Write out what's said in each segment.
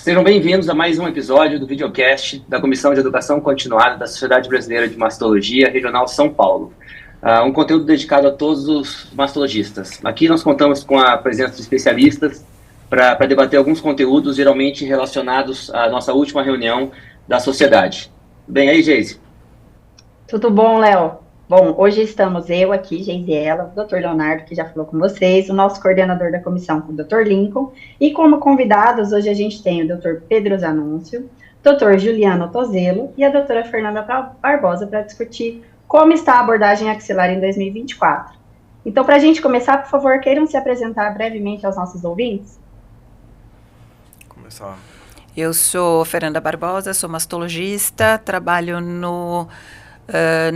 Sejam bem-vindos a mais um episódio do videocast da Comissão de Educação Continuada da Sociedade Brasileira de Mastologia Regional São Paulo. Um conteúdo dedicado a todos os mastologistas. Aqui nós contamos com a presença de especialistas para debater alguns conteúdos geralmente relacionados à nossa última reunião da sociedade. Bem aí, Geise? Tudo bom, Léo? Bom, hoje estamos eu aqui, Geisiela, o Dr. Leonardo, que já falou com vocês, o nosso coordenador da comissão, o Dr. Lincoln, e como convidados, hoje a gente tem o Dr. Pedro Zanúncio, Dr. Juliano Tozelo e a doutora Fernanda Barbosa para discutir como está a abordagem axilar em 2024. Então, para a gente começar, por favor, queiram se apresentar brevemente aos nossos ouvintes? Começar. Eu sou Fernanda Barbosa, sou mastologista, trabalho no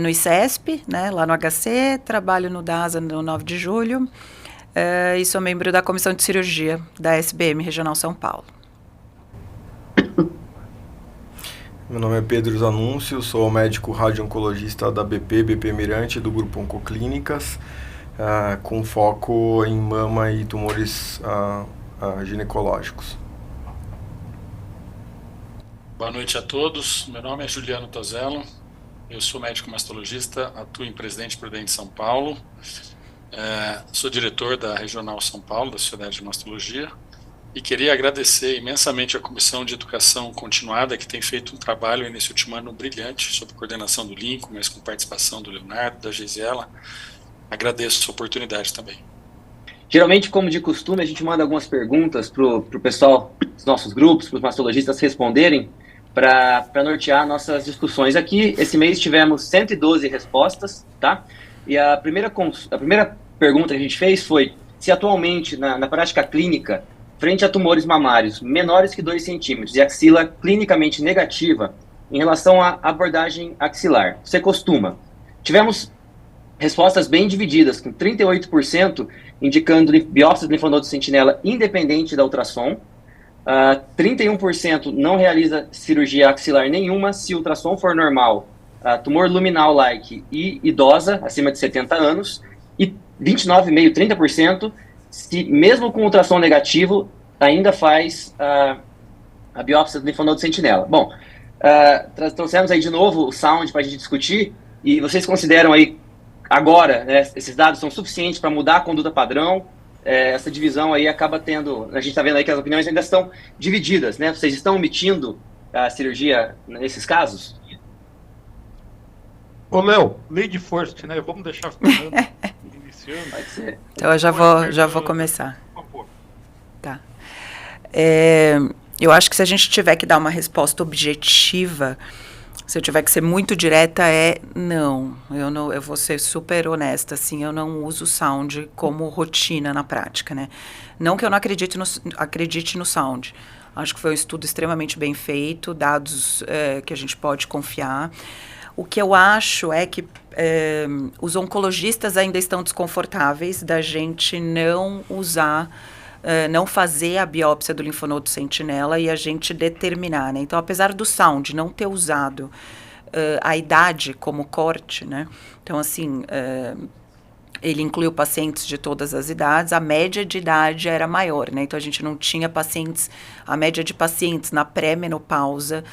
ICESP, né, lá no HC, trabalho no DASA no 9 de julho e sou membro da Comissão de Cirurgia da SBM Regional São Paulo. Meu nome é Pedro Zanúncio, sou médico radio-oncologista da BP Mirante, do Grupo Oncoclínicas, com foco em mama e tumores ginecológicos. Boa noite a todos, meu nome é Juliano Tozelo, eu sou médico mastologista, atuo em Presidente Prudente São Paulo, sou diretor da Regional São Paulo, da Sociedade de Mastologia, e queria agradecer imensamente a Comissão de Educação Continuada, que tem feito um trabalho nesse último ano brilhante, sob coordenação do Lincoln, mas com participação do Leonardo, da Geisiela. Agradeço a oportunidade também. Geralmente, como de costume, a gente manda algumas perguntas para o pessoal dos nossos grupos, para os mastologistas responderem, para nortear nossas discussões. Aqui, esse mês, tivemos 112 respostas, tá? E a primeira pergunta que a gente fez foi se atualmente, na prática clínica, frente a tumores mamários menores que 2 centímetros e axila clinicamente negativa em relação à abordagem axilar, você costuma? Tivemos respostas bem divididas, com 38% indicando biópsia de linfonodo sentinela independente da ultrassom, 31% não realiza cirurgia axilar nenhuma se o ultrassom for normal, tumor luminal-like e idosa, acima de 70 anos, e 29,5%, 30%, se mesmo com ultrassom negativo, ainda faz a biópsia do linfonodo sentinela. Bom, trouxemos aí de novo o sound para a gente discutir, e vocês consideram aí, agora, né, esses dados são suficientes para mudar a conduta padrão? Essa divisão aí acaba tendo, a gente está vendo aí que as opiniões ainda estão divididas, né? Vocês estão omitindo a cirurgia nesses casos? Ô, Léo, lady first, né? Vamos deixar a Fernanda iniciando. Pode ser. Então eu já vou começar. Por favor. Tá. Eu acho que se a gente tiver que dar uma resposta objetiva, se eu tiver que ser muito direta, não. Eu vou ser super honesta, assim, eu não uso sound como rotina na prática, né? Não que eu não acredite no sound. Acho que foi um estudo extremamente bem feito, dados que a gente pode confiar. O que eu acho é que os oncologistas ainda estão desconfortáveis da gente não usar, não fazer a biópsia do linfonodo sentinela e a gente determinar, né? Então, apesar do sound não ter usado a idade como corte, né? Então, assim, ele incluiu pacientes de todas as idades, a média de idade era maior, né? Então, a gente não tinha pacientes, a média de pacientes na pré-menopausa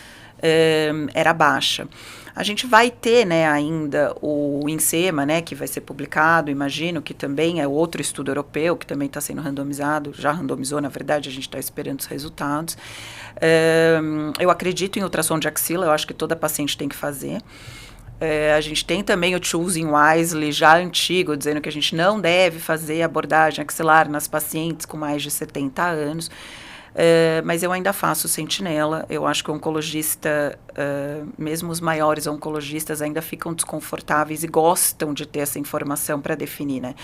era baixa. A gente vai ter, né, ainda o INSEMA, né, que vai ser publicado, imagino, que também é outro estudo europeu, que também está sendo randomizado, já randomizou, na verdade, a gente está esperando os resultados. Eu acredito em ultrassom de axila, eu acho que toda paciente tem que fazer. A gente tem também o Choosing Wisely, já antigo, dizendo que a gente não deve fazer abordagem axilar nas pacientes com mais de 70 anos. Mas eu ainda faço sentinela. Eu acho que o oncologista, mesmo os maiores oncologistas, ainda ficam desconfortáveis e gostam de ter essa informação para definir, né?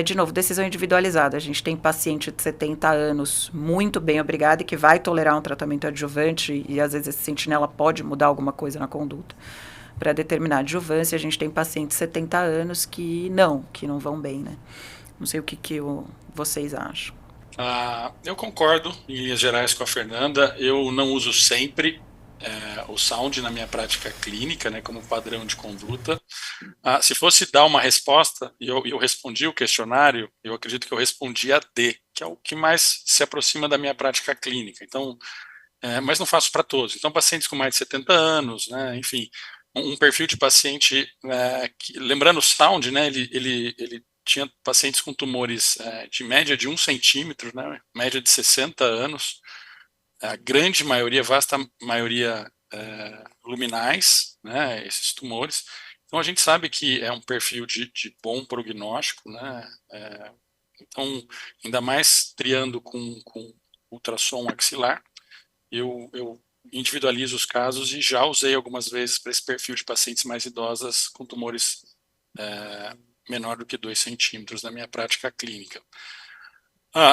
De novo, decisão individualizada. A gente tem paciente de 70 anos muito bem, obrigada, e que vai tolerar um tratamento adjuvante, e às vezes esse sentinela pode mudar alguma coisa na conduta. Para determinar adjuvância, a gente tem pacientes de 70 anos que não vão bem, né? Não sei o que vocês acham. Eu concordo, em linhas gerais, com a Fernanda. Eu não uso sempre o sound na minha prática clínica, né, como padrão de conduta. Se fosse dar uma resposta, e eu respondi o questionário, eu acredito que eu respondi a D, que é o que mais se aproxima da minha prática clínica. Então, mas não faço para todos. Então, pacientes com mais de 70 anos, né, enfim, um perfil de paciente, lembrando o Sound, né, ele tinha pacientes com tumores de média de 1 centímetro, né, média de 60 anos, a grande maioria, vasta maioria luminais, né, esses tumores. Então, a gente sabe que é um perfil de bom prognóstico, né, então, ainda mais triando com ultrassom axilar, eu individualizo os casos e já usei algumas vezes para esse perfil de pacientes mais idosas com tumores menor do que 2 centímetros na minha prática clínica.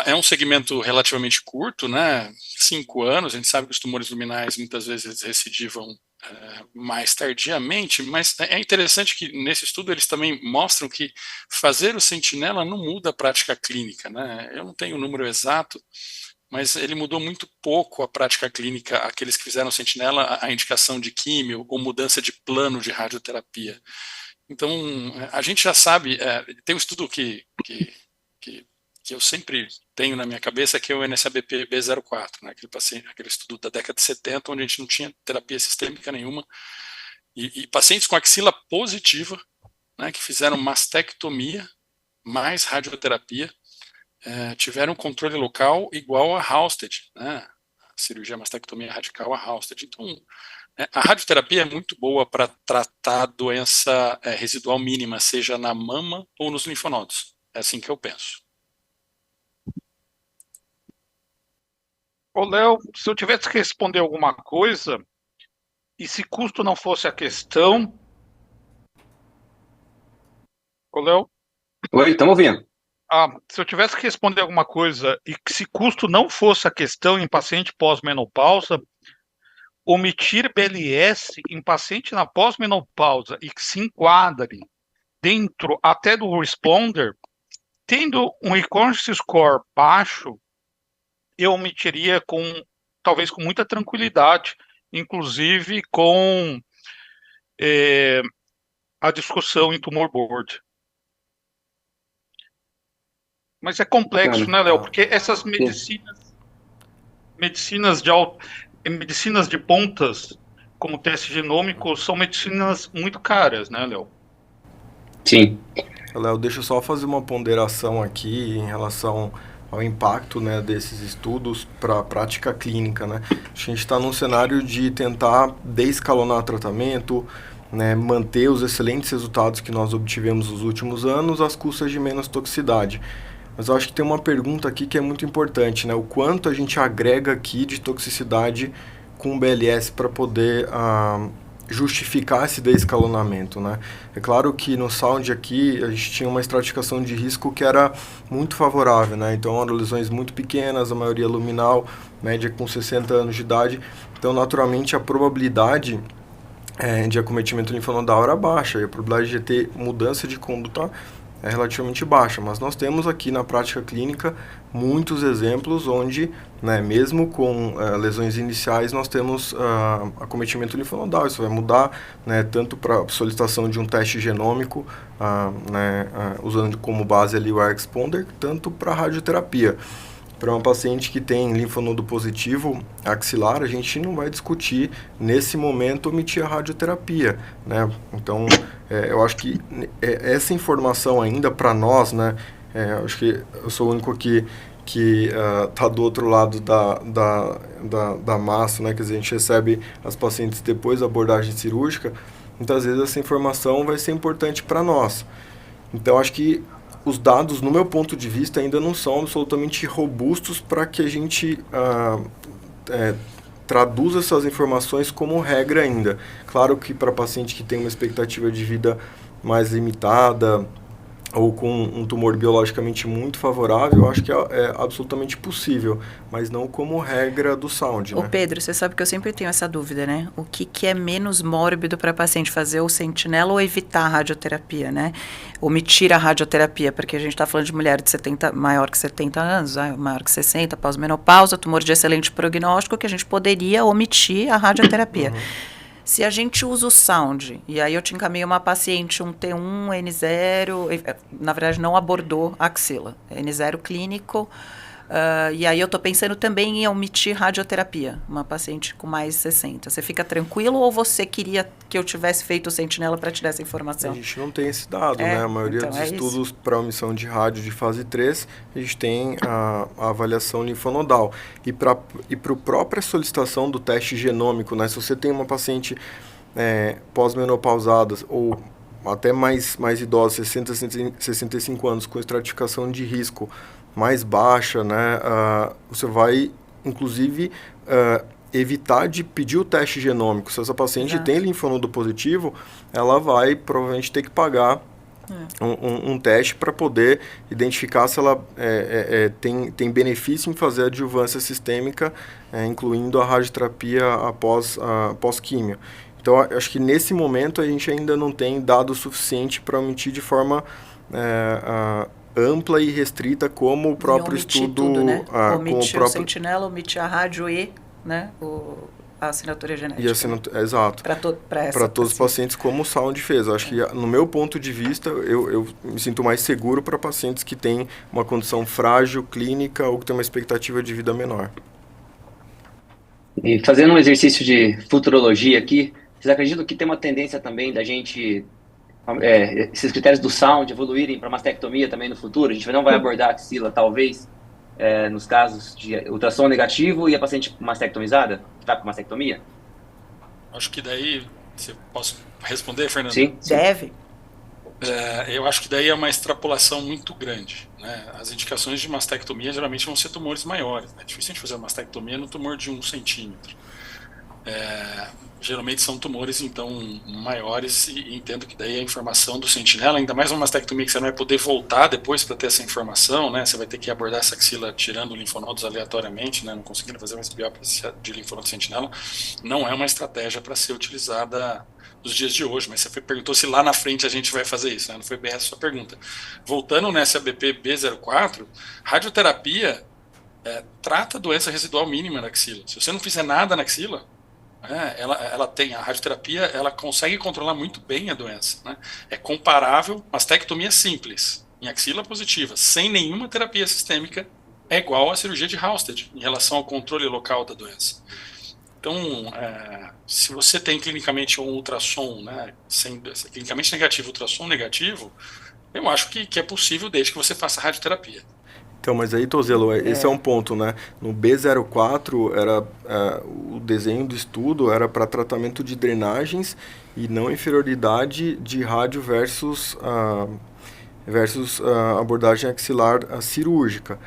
É um segmento relativamente curto, né? 5 anos, a gente sabe que os tumores luminais muitas vezes recidivam mais tardiamente, mas é interessante que nesse estudo eles também mostram que fazer o sentinela não muda a prática clínica, né? Eu não tenho o número exato, mas ele mudou muito pouco a prática clínica, aqueles que fizeram sentinela, a indicação de químio ou mudança de plano de radioterapia. Então, a gente já sabe, tem um estudo que eu sempre tenho na minha cabeça, que é o NSABP B04, né, aquele estudo da década de 70, onde a gente não tinha terapia sistêmica nenhuma, e pacientes com axila positiva, né, que fizeram mastectomia mais radioterapia, tiveram controle local igual a Halsted, né, a cirurgia mastectomia radical a Halsted. Então, a radioterapia é muito boa para tratar doença residual mínima, seja na mama ou nos linfonodos. É assim que eu penso. Ô, Léo, se eu tivesse que responder alguma coisa, e se custo não fosse a questão... Ô, Léo? Oi, estamos ouvindo. Se eu tivesse que responder alguma coisa e que se custo não fosse a questão em paciente pós-menopausa, omitir BLS em paciente na pós-menopausa e que se enquadre dentro até do responder, tendo um recurrence score baixo, eu omitiria talvez com muita tranquilidade, inclusive com a discussão em tumor board. Mas é complexo, né, Léo? Porque essas medicinas de pontas, como teste genômico, são medicinas muito caras, né, Léo? Sim. Léo, deixa eu só fazer uma ponderação aqui em relação ao impacto, né, desses estudos para a prática clínica, né? A gente está num cenário de tentar descalonar tratamento, né, manter os excelentes resultados que nós obtivemos nos últimos anos às custas de menos toxicidade. Mas eu acho que tem uma pergunta aqui que é muito importante, né? O quanto a gente agrega aqui de toxicidade com o BLS para poder justificar esse descalonamento, né? É claro que no Sound aqui a gente tinha uma estratificação de risco que era muito favorável, né? Então eram lesões muito pequenas, a maioria luminal, média com 60 anos de idade. Então, naturalmente, a probabilidade de acometimento linfonodal era baixa e a probabilidade de ter mudança de conduta é relativamente baixa, mas nós temos aqui na prática clínica muitos exemplos onde, né, mesmo com lesões iniciais, nós temos acometimento linfonodal. Isso vai mudar, né, tanto para a solicitação de um teste genômico, né, usando como base ali o R-Exponder, tanto para a radioterapia. Para uma paciente que tem linfonodo positivo axilar, a gente não vai discutir, nesse momento, omitir a radioterapia, né? Então, eu acho que essa informação ainda para nós, né? Acho que eu sou o único aqui que está do outro lado da massa, né? Quer dizer, a gente recebe as pacientes depois da abordagem cirúrgica, muitas vezes essa informação vai ser importante para nós. Então, acho que os dados, no meu ponto de vista, ainda não são absolutamente robustos para que a gente traduza essas informações como regra ainda. Claro que para paciente que tem uma expectativa de vida mais limitada ou com um tumor biologicamente muito favorável, eu acho que é absolutamente possível, mas não como regra do Sound, né? Ô Pedro, você sabe que eu sempre tenho essa dúvida, né? O que é menos mórbido para paciente fazer o sentinela ou evitar a radioterapia, né? Omitir a radioterapia, porque a gente está falando de mulher de 70, maior que 70 anos, maior que 60, pós-menopausa, tumor de excelente prognóstico, que a gente poderia omitir a radioterapia. Se a gente usa o Sound, e aí eu te encaminho uma paciente, um T1, N0, na verdade não abordou a axila, N0 clínico, E aí eu estou pensando também em omitir radioterapia, uma paciente com mais 60. Você fica tranquilo ou você queria que eu tivesse feito o sentinela para te dar essa informação? A gente não tem esse dado, né? A maioria então dos é estudos para omissão de rádio de fase 3, a gente tem a avaliação linfonodal. E para a própria solicitação do teste genômico, né? Se você tem uma paciente pós-menopausada ou até mais idosa, 60, 65 anos, com estratificação de risco mais baixa, né? Você vai, inclusive, evitar de pedir o teste genômico. Se essa paciente tem linfonodo positivo, ela vai provavelmente ter que pagar um teste para poder identificar se ela tem benefício em fazer a adjuvância sistêmica, incluindo a radioterapia após químio. Então, acho que nesse momento a gente ainda não tem dado suficiente para omitir de forma ampla e restrita, como o próprio estudo... Tudo, né? Omitir o sentinela, omitir a rádio e, né, a assinatura genética. Exato. Para todos os pacientes, como o Sound fez. Eu acho que, no meu ponto de vista, eu me sinto mais seguro para pacientes que têm uma condição frágil, clínica, ou que têm uma expectativa de vida menor. E fazendo um exercício de futurologia aqui, vocês acreditam que tem uma tendência também da gente... esses critérios do Sound evoluírem para mastectomia também no futuro? A gente não vai abordar a axila, talvez, nos casos de ultrassom negativo e a paciente mastectomizada, que está com mastectomia? Acho que daí, posso responder, Fernando? Sim. Deve. Eu acho que daí é uma extrapolação muito grande, né? As indicações de mastectomia geralmente vão ser tumores maiores, né? É difícil a gente fazer uma mastectomia no tumor de 1 centímetro. Geralmente são tumores, então, maiores, e entendo que daí a informação do sentinela, ainda mais uma mastectomia que você não vai poder voltar depois para ter essa informação, né? Você vai ter que abordar essa axila tirando linfonodos aleatoriamente, né? Não conseguindo fazer uma biópsia de linfonodo sentinela, não é uma estratégia para ser utilizada nos dias de hoje, mas você perguntou se lá na frente a gente vai fazer isso, né? Não foi bem essa a sua pergunta. Voltando nessa BP B04, radioterapia trata a doença residual mínima na axila. Se você não fizer nada na axila, ela tem a radioterapia, ela consegue controlar muito bem a doença, né? É comparável, mastectomia simples, em axila positiva, sem nenhuma terapia sistêmica, é igual à cirurgia de Halsted, em relação ao controle local da doença. Então, se você tem clinicamente um ultrassom, né, clinicamente negativo, ultrassom negativo, eu acho que é possível desde que você faça radioterapia. Então, mas aí, Tozelo, esse é um ponto, né? No B04, o desenho do estudo era para tratamento de drenagens e não inferioridade de rádio versus abordagem axilar cirúrgica.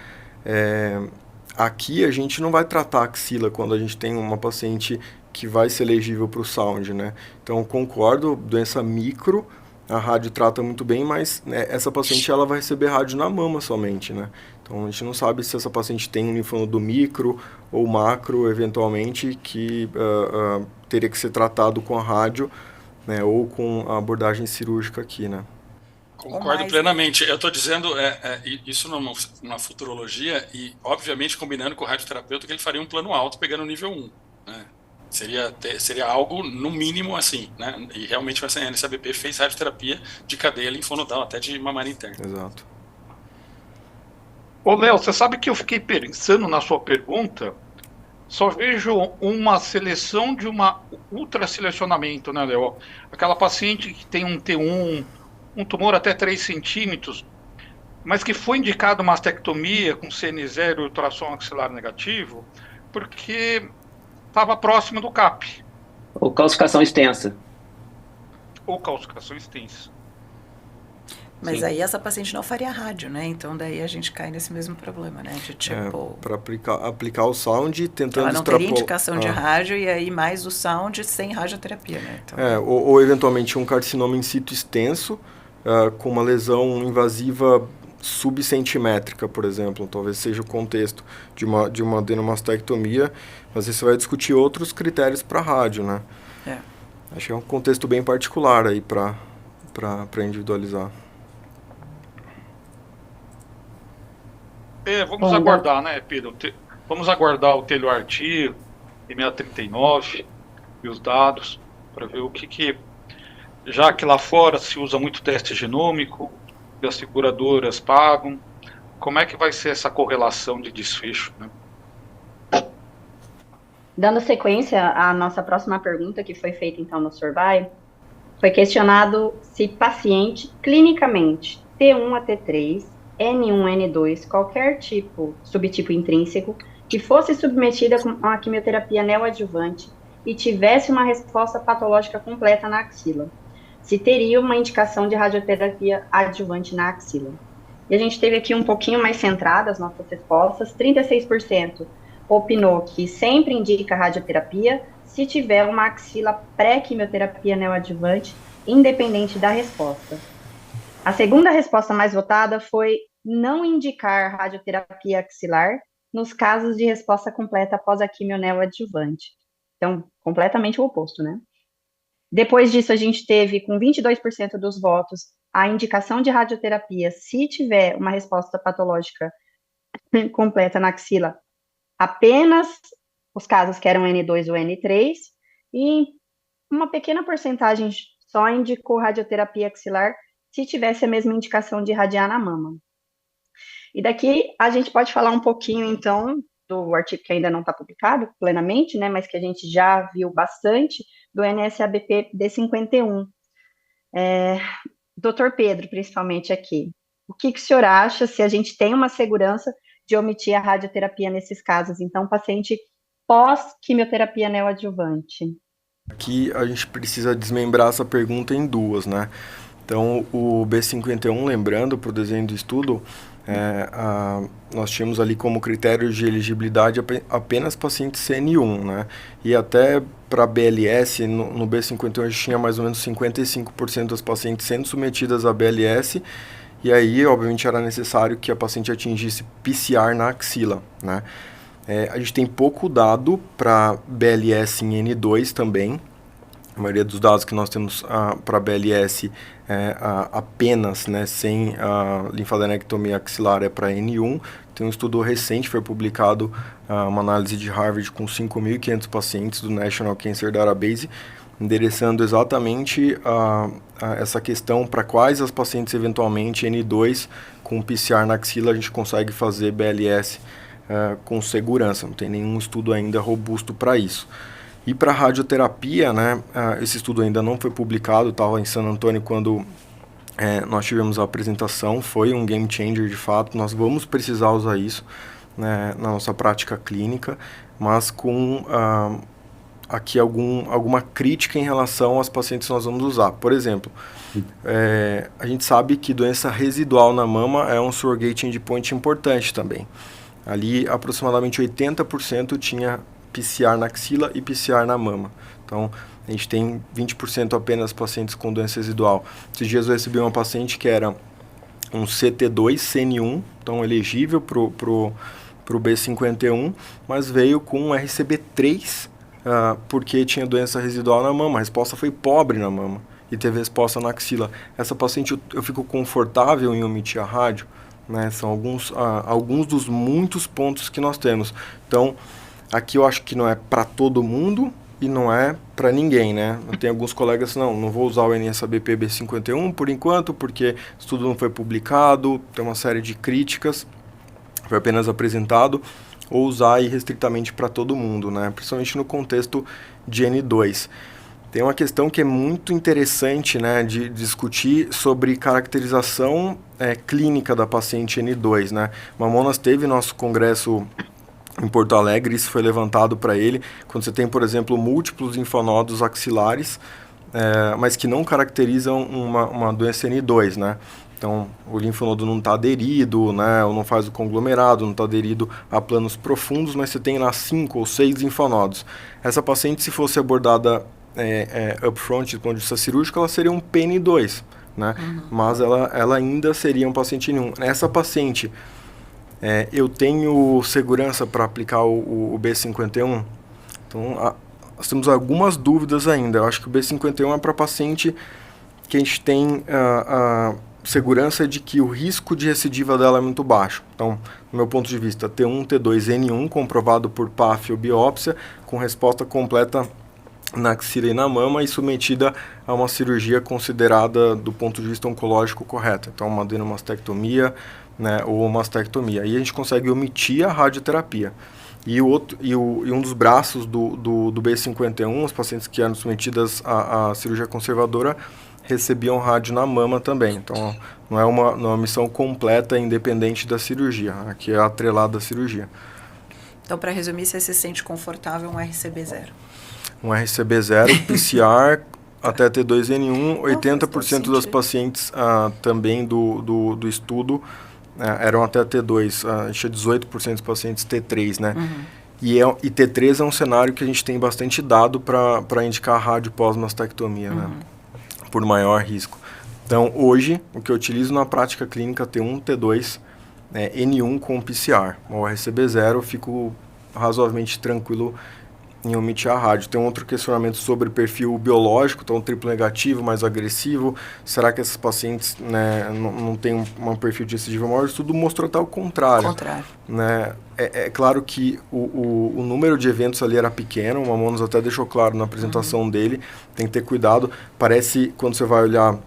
Aqui a gente não vai tratar a axila quando a gente tem uma paciente que vai ser elegível para o Sound, né? Então, concordo, doença micro, a rádio trata muito bem, mas essa paciente ela vai receber rádio na mama somente, né? Então, a gente não sabe se essa paciente tem um linfonodo micro ou macro, eventualmente, que teria que ser tratado com a rádio, né, ou com a abordagem cirúrgica aqui, né? Concordo plenamente. Eu estou dizendo isso numa futurologia e, obviamente, combinando com o radioterapeuta que ele faria um plano alto pegando o nível 1, né? Seria algo, no mínimo, assim, né? E realmente o NSABP fez radioterapia de cadeia linfonodal, até de mamária interna. Exato. Ô, Léo, você sabe que eu fiquei pensando na sua pergunta, só vejo uma seleção de uma ultraselecionamento, né, Léo? Aquela paciente que tem um T1, um tumor até 3 centímetros, mas que foi indicado mastectomia com CN0 e ultrassom axilar negativo, porque estava próximo do CAP. Ou calcificação extensa. Mas Sim. aí essa paciente não faria rádio, né? Então daí a gente cai nesse mesmo problema, né? De tipo... para aplicar o Sound, tentando ela não teria indicação de rádio e aí mais o Sound sem radioterapia, né? Então... ou eventualmente um carcinoma in situ extenso, com uma lesão invasiva subcentimétrica, por exemplo. Talvez seja o contexto de uma adenomastectomia, mas aí você vai discutir outros critérios para rádio, né? Acho que é um contexto bem particular aí para individualizar. Vamos aguardar, né, Pedro? Vamos aguardar o Telio-Artigo, E639 e os dados, para ver o que... Já que lá fora se usa muito teste genômico, e as seguradoras pagam, como é que vai ser essa correlação de desfecho, né? Dando sequência à nossa próxima pergunta, que foi feita então no Survey, foi questionado se paciente clinicamente T1 a T3, N1, N2, qualquer subtipo intrínseco, que fosse submetida a quimioterapia neoadjuvante e tivesse uma resposta patológica completa na axila, se teria uma indicação de radioterapia adjuvante na axila. E a gente teve aqui um pouquinho mais centrada as nossas respostas, 36% opinou que sempre indica radioterapia se tiver uma axila pré-quimioterapia neoadjuvante, independente da resposta. A segunda resposta mais votada foi não indicar radioterapia axilar nos casos de resposta completa após a quimio neoadjuvante. Então, completamente o oposto, né? Depois disso, a gente teve, com 22% dos votos, a indicação de radioterapia se tiver uma resposta patológica completa na axila, apenas os casos que eram N2 ou N3, e uma pequena porcentagem só indicou radioterapia axilar se tivesse a mesma indicação de irradiar na mama. E daqui a gente pode falar um pouquinho, então, do artigo que ainda não está publicado plenamente, né, mas que a gente já viu bastante, do NSABP D51. Doutor Pedro, principalmente aqui, o que o senhor acha se a gente tem uma segurança de omitir a radioterapia nesses casos? Então, paciente pós-quimioterapia neoadjuvante. Aqui a gente precisa desmembrar essa pergunta em duas, né? Então, o B51, lembrando, para o desenho do estudo, nós tínhamos ali como critério de elegibilidade apenas pacientes CN1, né? E até para BLS, no B51 a gente tinha mais ou menos 55% das pacientes sendo submetidas a BLS, e aí, obviamente, era necessário que a paciente atingisse PCR na axila, né? A gente tem pouco dado para BLS em N2 também. A maioria dos dados que nós temos para BLS apenas, né, sem linfadenectomia axilar, é para N1. Tem um estudo recente, foi publicado uma análise de Harvard com 5.500 pacientes do National Cancer Database, endereçando exatamente essa questão para quais as pacientes eventualmente N2 com PCR na axila a gente consegue fazer BLS com segurança. Não tem nenhum estudo ainda robusto para isso. E para radioterapia, né, esse estudo ainda não foi publicado, estava em San Antônio quando nós tivemos a apresentação, foi um game changer de fato, nós vamos precisar usar isso, né, na nossa prática clínica, mas com aqui alguma crítica em relação aos pacientes que nós vamos usar. Por exemplo, a gente sabe que doença residual na mama é um surrogate endpoint importante também. Ali, aproximadamente 80% tinha PCR na axila e PCR na mama. Então, a gente tem 20% apenas pacientes com doença residual. Esses dias eu recebi uma paciente que era um CT2, CN1, então elegível para o B51, mas veio com um RCB3 porque tinha doença residual na mama. A resposta foi pobre na mama e teve resposta na axila. Essa paciente eu fico confortável em omitir a rádio, né? São alguns dos muitos pontos que nós temos. Então, aqui eu acho que não é para todo mundo e não é para ninguém, né? Eu tenho alguns colegas, não vou usar o NSABP B51 por enquanto, porque o estudo não foi publicado, tem uma série de críticas, foi apenas apresentado, ou usar irrestritamente para todo mundo, né? Principalmente no contexto de N2. Tem uma questão que é muito interessante, né, de discutir sobre caracterização clínica da paciente N2, né? Mamonas teve nosso congresso em Porto Alegre, isso foi levantado para ele, quando você tem, por exemplo, múltiplos linfonodos axilares, mas que não caracterizam uma doença N2, né? Então, o linfonodo não está aderido, né, ou não faz o conglomerado, não está aderido a planos profundos, mas você tem lá 5 ou 6 linfonodos. Essa paciente, se fosse abordada upfront, do ponto de vista cirúrgico, ela seria um PN2, né? Uhum. Mas ela ainda seria um paciente N1. Essa paciente, eu tenho segurança para aplicar o B51? Então, nós temos algumas dúvidas ainda. Eu acho que o B51 é para paciente que a gente tem segurança de que o risco de recidiva dela é muito baixo. Então, no meu ponto de vista, T1, T2, N1, comprovado por PAF ou biópsia, com resposta completa na axila e na mama e submetida a uma cirurgia considerada do ponto de vista oncológico correta. Então, uma adenomastectomia, né, ou mastectomia. Aí a gente consegue omitir a radioterapia. E um dos braços do B51, os pacientes que eram submetidas à cirurgia conservadora, recebiam rádio na mama também. Então, não é uma missão completa independente da cirurgia. Aqui é atrelada à cirurgia. Então, para resumir, você se sente confortável um RCB 0? Um RCB 0, PCR até T2N1, 80% das pacientes também do estudo eram até T2, tinha 18% dos pacientes T3, né? Uhum. E T3 é um cenário que a gente tem bastante dado para indicar rádio pós-mastectomia, né? Por maior risco. Então, hoje, o que eu utilizo na prática clínica T1, T2, N1 com PCR. O RCB 0, eu fico razoavelmente tranquilo em omitir a rádio. Tem um outro questionamento sobre perfil biológico, então triplo negativo, mais agressivo. Será que esses pacientes, né, não têm um perfil de recidiva maior? O estudo mostrou até o contrário. Né? É claro que o número de eventos ali era pequeno, o Mamonas até deixou claro na apresentação dele, tem que ter cuidado. Parece, quando você vai olhar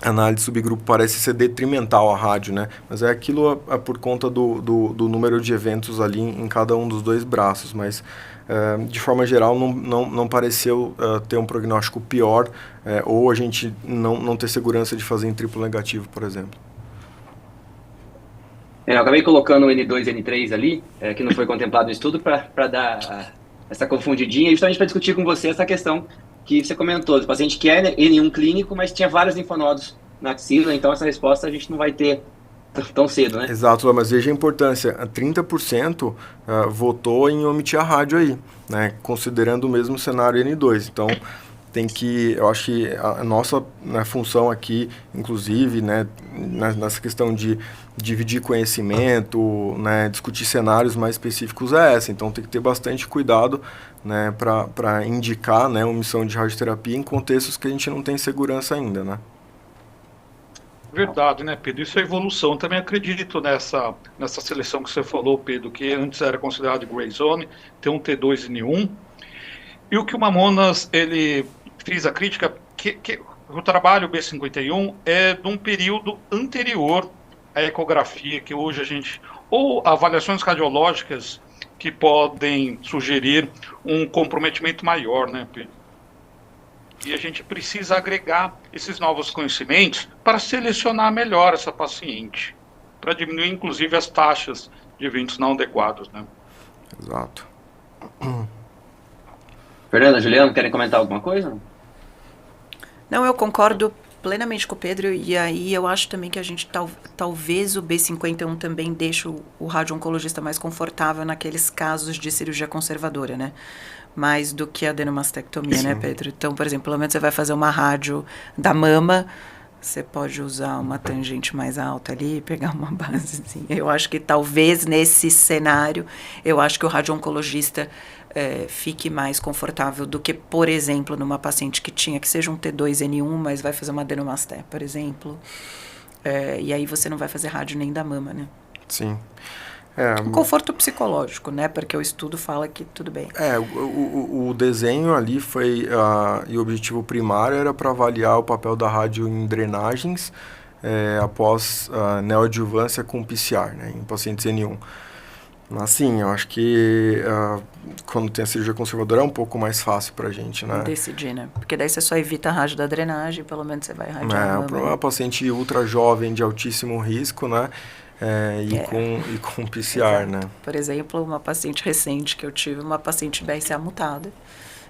a análise de subgrupo, parece ser detrimental a rádio, né? Mas aquilo por conta do número de eventos ali em cada um dos dois braços, mas de forma geral não pareceu ter um prognóstico pior, ou a gente não ter segurança de fazer em triplo negativo, por exemplo. Eu acabei colocando o N2 e N3 ali, que não foi contemplado no estudo, para dar essa confundidinha, e justamente para discutir com você essa questão que você comentou, do paciente que é N1 clínico, mas tinha vários linfonodos na axila, então essa resposta a gente não vai ter tão cedo, né? Exato, mas veja a importância, 30% votou em omitir a rádio aí, né, considerando o mesmo cenário N2, então eu acho que a nossa, né, função aqui, inclusive, né, nessa questão de dividir conhecimento, né, discutir cenários mais específicos é essa, então tem que ter bastante cuidado, né, para indicar, né, omissão de radioterapia em contextos que a gente não tem segurança ainda, né. Verdade, né, Pedro? Isso é evolução. Eu também acredito nessa seleção que você falou, Pedro, que antes era considerado Gray Zone, tem um T2N1. E o que o Mamonas, ele fez a crítica, que o trabalho B51 é de um período anterior à ecografia, que hoje ou avaliações radiológicas que podem sugerir um comprometimento maior, né, Pedro? E a gente precisa agregar esses novos conhecimentos para selecionar melhor essa paciente, para diminuir, inclusive, as taxas de eventos não adequados, né? Exato. Fernanda, Juliano, querem comentar alguma coisa? Não, eu concordo plenamente com o Pedro, e aí eu acho também que a gente talvez o B51 também deixe o radio-oncologista mais confortável naqueles casos de cirurgia conservadora, né? Mais do que a adenomastectomia, sim, né, Pedro? Então, por exemplo, pelo menos você vai fazer uma rádio da mama, você pode usar uma tangente mais alta ali, pegar uma base, assim. Eu acho que talvez nesse cenário, eu acho que o radio-oncologista fique mais confortável do que, por exemplo, numa paciente que tinha que seja um T2N1, mas vai fazer uma adenomasté, por exemplo. E aí você não vai fazer rádio nem da mama, né? Sim. Um conforto psicológico, né? Porque o estudo fala que tudo bem. O desenho ali foi, e o objetivo primário era para avaliar o papel da rádio em drenagens após neoadjuvância com PCR, né, em pacientes N1. Assim, eu acho que quando tem a cirurgia conservadora é um pouco mais fácil pra gente, né? Decidir, né? Porque daí você só evita a rádio da drenagem, pelo menos você vai radiar. Para uma paciente ultra jovem de altíssimo risco, né? E com PCR, né? Por exemplo, uma paciente recente que eu tive, uma paciente BRCA mutada,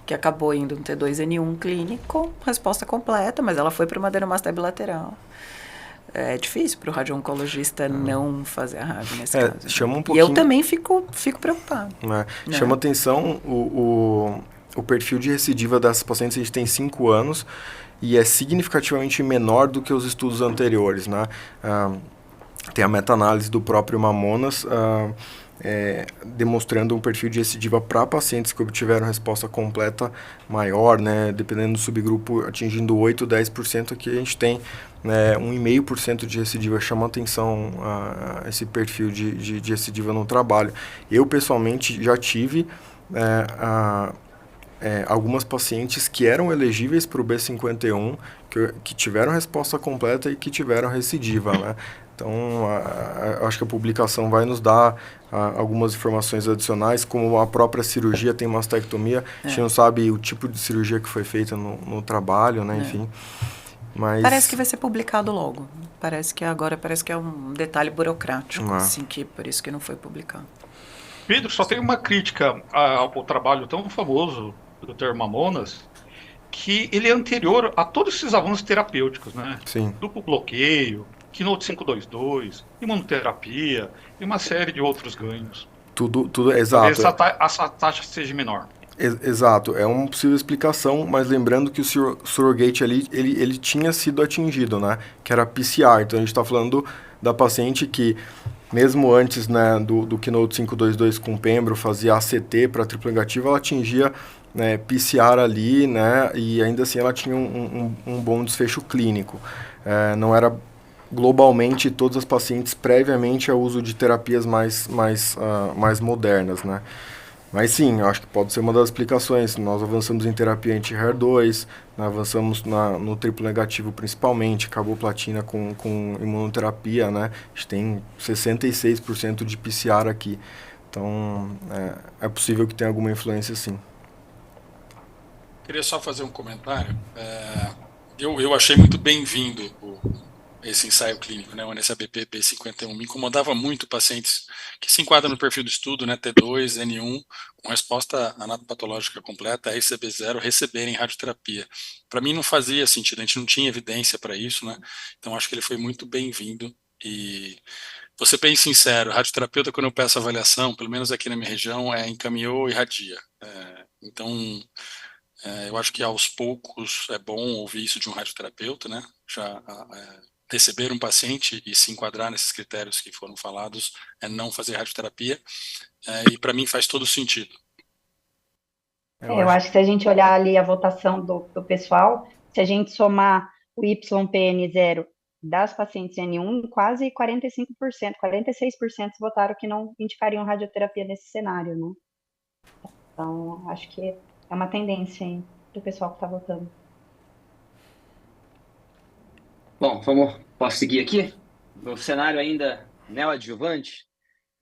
que acabou indo no T2N1 clínico, resposta completa, mas ela foi para uma adenomasté bilateral. É difícil para o radio-oncologista não fazer a rádio nesse caso. Chama um pouquinho... E eu também fico preocupado. Chama atenção o perfil de recidiva dessas pacientes. A gente tem 5 anos e é significativamente menor do que os estudos anteriores, né? Tem a meta-análise do próprio Mamonas demonstrando um perfil de recidiva para pacientes que obtiveram resposta completa maior, né? Dependendo do subgrupo, atingindo 8, 10%, aqui a gente tem 1,5% de recidiva. Chama atenção esse perfil de recidiva no trabalho. Eu, pessoalmente, já tive algumas pacientes que eram elegíveis para o B51, que tiveram resposta completa e que tiveram recidiva, né? Então, eu acho que a publicação vai nos dar algumas informações adicionais, como a própria cirurgia tem mastectomia, a gente não sabe o tipo de cirurgia que foi feita no trabalho, né, enfim. Mas... Parece que vai ser publicado logo. Parece que é um detalhe burocrático, assim, que por isso que não foi publicado. Pedro, só tem uma crítica ao trabalho tão famoso do Dr. Mamonas, que ele é anterior a todos esses avanços terapêuticos, né? Sim. Duplo bloqueio, Keynote 522, imunoterapia e uma série de outros ganhos. Tudo, exato. Talvez essa taxa seja menor. Exato, é uma possível explicação, mas lembrando que o surrogate ali, ele tinha sido atingido, né? Que era PCR, então a gente está falando da paciente que, mesmo antes, né, do Keynote 522 com Pembro, fazia ACT para triplo negativo, ela atingia, né, PCR ali, né? E ainda assim ela tinha um bom desfecho clínico. Não era globalmente todas as pacientes previamente ao uso de terapias mais modernas, né? Mas sim, eu acho que pode ser uma das explicações. Nós avançamos em terapia anti-HER2, avançamos no triplo negativo principalmente, carboplatina com imunoterapia, né? A gente tem 66% de PCR aqui. Então, é possível que tenha alguma influência, sim. Queria só fazer um comentário. Eu achei muito bem-vindo esse ensaio clínico, né, o NSABP B51. Me incomodava muito pacientes que se enquadram no perfil do estudo, né, T2, N1, com resposta anatopatológica completa, RCB0, receberem radioterapia. Para mim não fazia sentido, a gente não tinha evidência para isso, né, então acho que ele foi muito bem-vindo. E vou ser bem sincero, radioterapeuta, quando eu peço avaliação, pelo menos aqui na minha região, encaminhou e irradia. Então, eu acho que aos poucos é bom ouvir isso de um radioterapeuta, né, receber um paciente e se enquadrar nesses critérios que foram falados, não fazer radioterapia, e para mim faz todo sentido. Eu acho que se a gente olhar ali a votação do pessoal, se a gente somar o YPN0 das pacientes N1, quase 45%, 46% votaram que não indicariam radioterapia nesse cenário, né? Então, acho que é uma tendência aí do pessoal que está votando. Bom, posso seguir aqui? No cenário ainda neoadjuvante,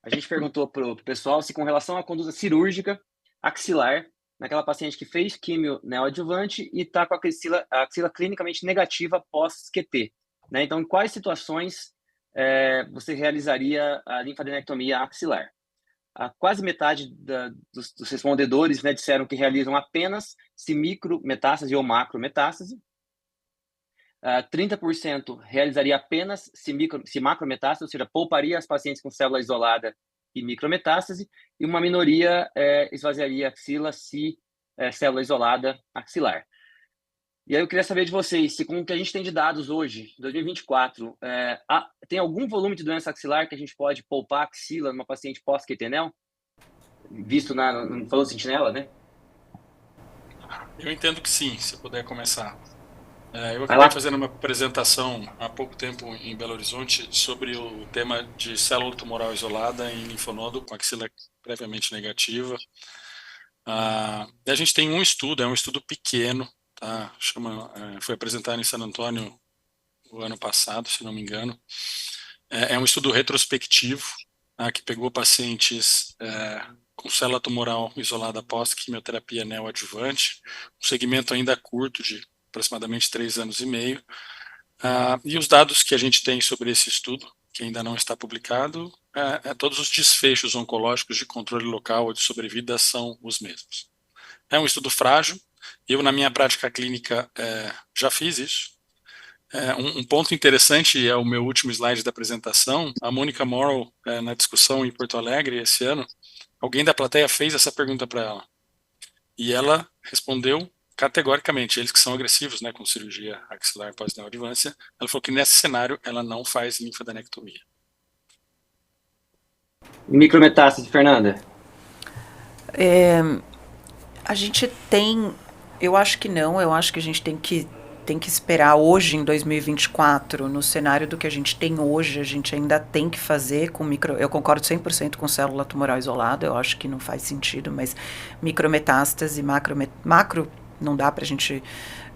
a gente perguntou para o pessoal se com relação à conduta cirúrgica axilar, naquela paciente que fez químio neoadjuvante e está com a axila clinicamente negativa pós-QT. Né? Então, em quais situações você realizaria a linfadenectomia axilar? Quase metade dos respondedores, né, disseram que realizam apenas se micrometástase ou macrometástase. 30% realizaria apenas se macrometástase, ou seja, pouparia as pacientes com célula isolada e micrometástase, e uma minoria esvaziaria a axila se célula isolada axilar. E aí eu queria saber de vocês, se com o que a gente tem de dados hoje, 2024, tem algum volume de doença axilar que a gente pode poupar a axila numa paciente pós-QTNEL? Visto no Falou Sentinela, né? Eu entendo que sim, se puder começar. Eu acabei fazendo uma apresentação há pouco tempo em Belo Horizonte sobre o tema de célula tumoral isolada em linfonodo com axila previamente negativa. A gente tem um estudo, é um estudo pequeno, tá? Foi apresentado em San Antônio o ano passado, se não me engano. É um estudo retrospectivo, tá? Que pegou pacientes com célula tumoral isolada pós-quimioterapia neoadjuvante, um segmento ainda curto de aproximadamente 3 anos e meio, e os dados que a gente tem sobre esse estudo, que ainda não está publicado, todos os desfechos oncológicos de controle local ou de sobrevida são os mesmos. É um estudo frágil, eu na minha prática clínica já fiz isso. Um ponto interessante é o meu último slide da apresentação, a Mônica Morrow, na discussão em Porto Alegre esse ano, alguém da plateia fez essa pergunta para ela, e ela respondeu categoricamente, eles que são agressivos, né, com cirurgia axilar pós-neoadjuvância, ela falou que nesse cenário ela não faz linfadenectomia. Micrometástase, Fernanda? A gente tem, eu acho que não, eu acho que a gente tem que esperar hoje, em 2024, no cenário do que a gente tem hoje, a gente ainda tem que fazer com eu concordo 100% com célula tumoral isolada, eu acho que não faz sentido, mas micrometástase, macro não dá para a gente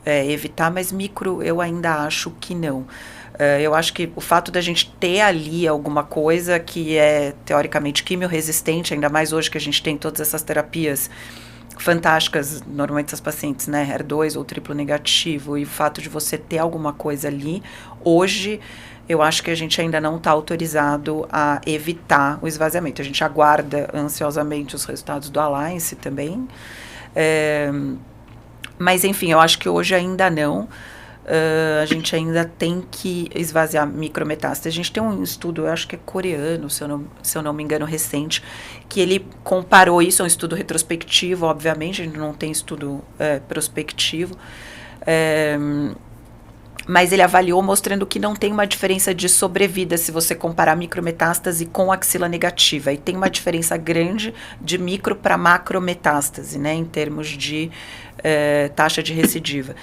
evitar, mas micro eu ainda acho que não. Eu acho que o fato da gente ter ali alguma coisa que é teoricamente quimio-resistente, ainda mais hoje que a gente tem todas essas terapias fantásticas, normalmente essas pacientes, né, HER2 ou triplo negativo, e o fato de você ter alguma coisa ali, hoje eu acho que a gente ainda não está autorizado a evitar o esvaziamento. A gente aguarda ansiosamente os resultados do Alliance também, mas enfim, eu acho que hoje ainda não. A gente ainda tem que esvaziar micrometástase. A gente tem um estudo, eu acho que é coreano, se eu não me engano, recente, que ele comparou isso, é um estudo retrospectivo, obviamente, a gente não tem estudo prospectivo, mas ele avaliou mostrando que não tem uma diferença de sobrevida se você comparar micrometástase com axila negativa, e tem uma diferença grande de micro para macrometástase, né, em termos de taxa de recidiva.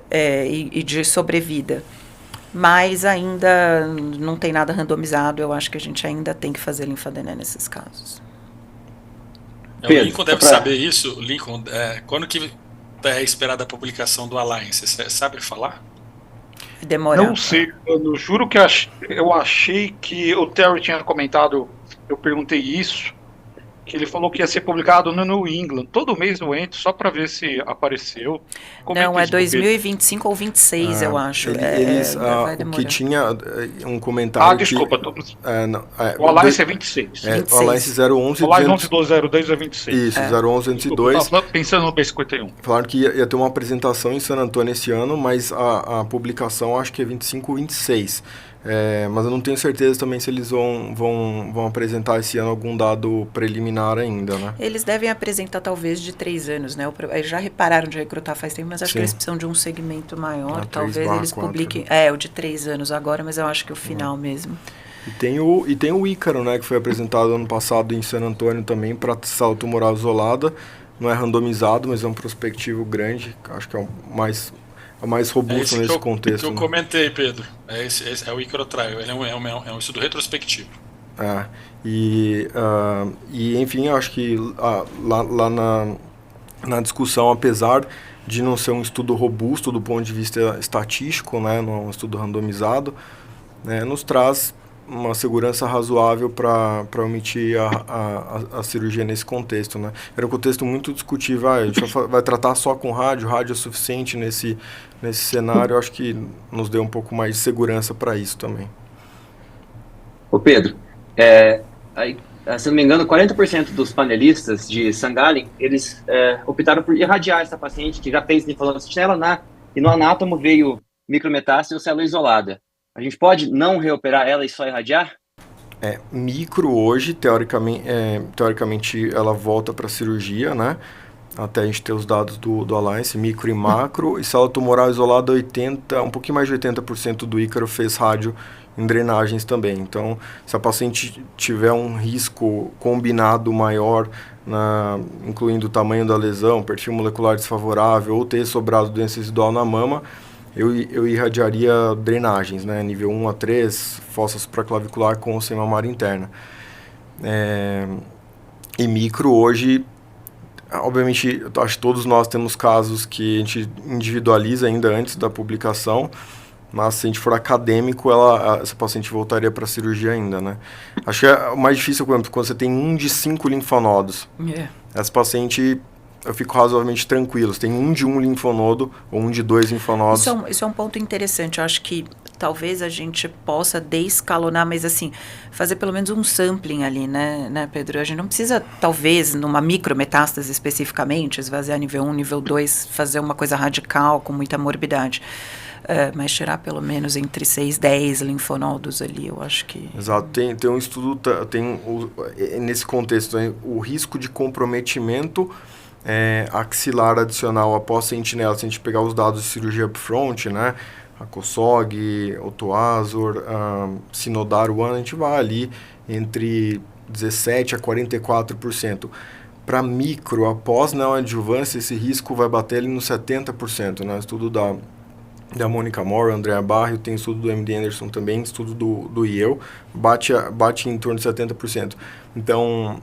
E de sobrevida, mas ainda não tem nada randomizado. Eu acho que a gente ainda tem que fazer linfadenê nesses casos. O Lincoln deve saber isso. Lincoln, quando que é esperada a publicação do Alliance? Você sabe falar? Demorar. Não sei, eu juro que eu achei que o Terry tinha comentado, eu perguntei isso, que ele falou que ia ser publicado no New England. Todo mês eu entro só para ver se apareceu. Não, é 2025 ou 26, eu acho. O que tinha um comentário. Desculpa. O Alliance é 26. O Alliance 011. O Alliance 12010 é 26. Isso, 011 202. Eu tava pensando no B51. Falaram que ia ter uma apresentação em San Antônio esse ano, mas a publicação acho que é 25 ou 26. Mas eu não tenho certeza também se eles vão apresentar esse ano algum dado preliminar ainda, né? Eles devem apresentar talvez de 3 anos, né? Já repararam de recrutar faz tempo, mas acho que eles precisam de um segmento maior. Talvez eles publiquem. O de 3 anos agora, mas eu acho que o final mesmo. E tem o Ícaro, né? Que foi apresentado ano passado em San Antônio também para saúde tumoral isolada. Não é randomizado, mas é um prospectivo grande. Acho que é o mais robusto nesse contexto. Que eu comentei, Pedro. É o Ícaro Trial. Ele é um estudo retrospectivo. Enfim, eu acho que lá na discussão, apesar de não ser um estudo robusto do ponto de vista estatístico, né, não é um estudo randomizado, né, nos traz uma segurança razoável para omitir a cirurgia nesse contexto, né? Era um contexto muito discutível. A gente vai tratar só com rádio é suficiente nesse cenário. Eu acho que nos deu um pouco mais de segurança para isso também. Ô Pedro, se não me engano, 40% dos panelistas de Sangallen, eles optaram por irradiar essa paciente que já fez linfoma sentinela e no anátomo veio micrometástase ou célula isolada. A gente pode não reoperar ela e só irradiar? Micro hoje, teoricamente ela volta para cirurgia, né? Até a gente ter os dados do Alliance, micro e macro. E célula tumoral isolada, um pouquinho mais de 80% do Ícaro fez rádio em drenagens também. Então, se a paciente tiver um risco combinado maior, incluindo o tamanho da lesão, perfil molecular desfavorável ou ter sobrado doença residual na mama, eu irradiaria drenagens, né, nível 1 a 3, fossa supraclavicular com ou sem mamária interna. E micro hoje, obviamente, acho que todos nós temos casos que a gente individualiza ainda antes da publicação, mas se a gente for acadêmico, essa paciente voltaria para a cirurgia ainda, né? Acho que é o mais difícil quando você tem 1 de 5 linfonodos. Essa paciente, eu fico razoavelmente tranquilo. Você tem 1 de 1 linfonodo ou 1 de 2 linfonodos. Isso é um ponto interessante. Eu acho que talvez a gente possa descalonar, mas assim, fazer pelo menos um sampling ali, né, Pedro? A gente não precisa, talvez, numa micrometástase especificamente, esvaziar nível 1, nível 2, fazer uma coisa radical com muita morbidade. Mas tirar pelo menos entre 6 e 10 linfonodos ali, eu acho que... Exato, tem um estudo, nesse contexto, o risco de comprometimento axilar adicional após sentinela, se a gente pegar os dados de cirurgia upfront, né, a COSOG, Otoazor, Sinodar One, a gente vai ali entre 17% a 44%. Para micro, após neoadjuvância, esse risco vai bater ali no 70%, né, estudo da Mônica Moore, Andrea Barrio, tem estudo do MD Anderson também, estudo do Yale, bate em torno de 70%. Então,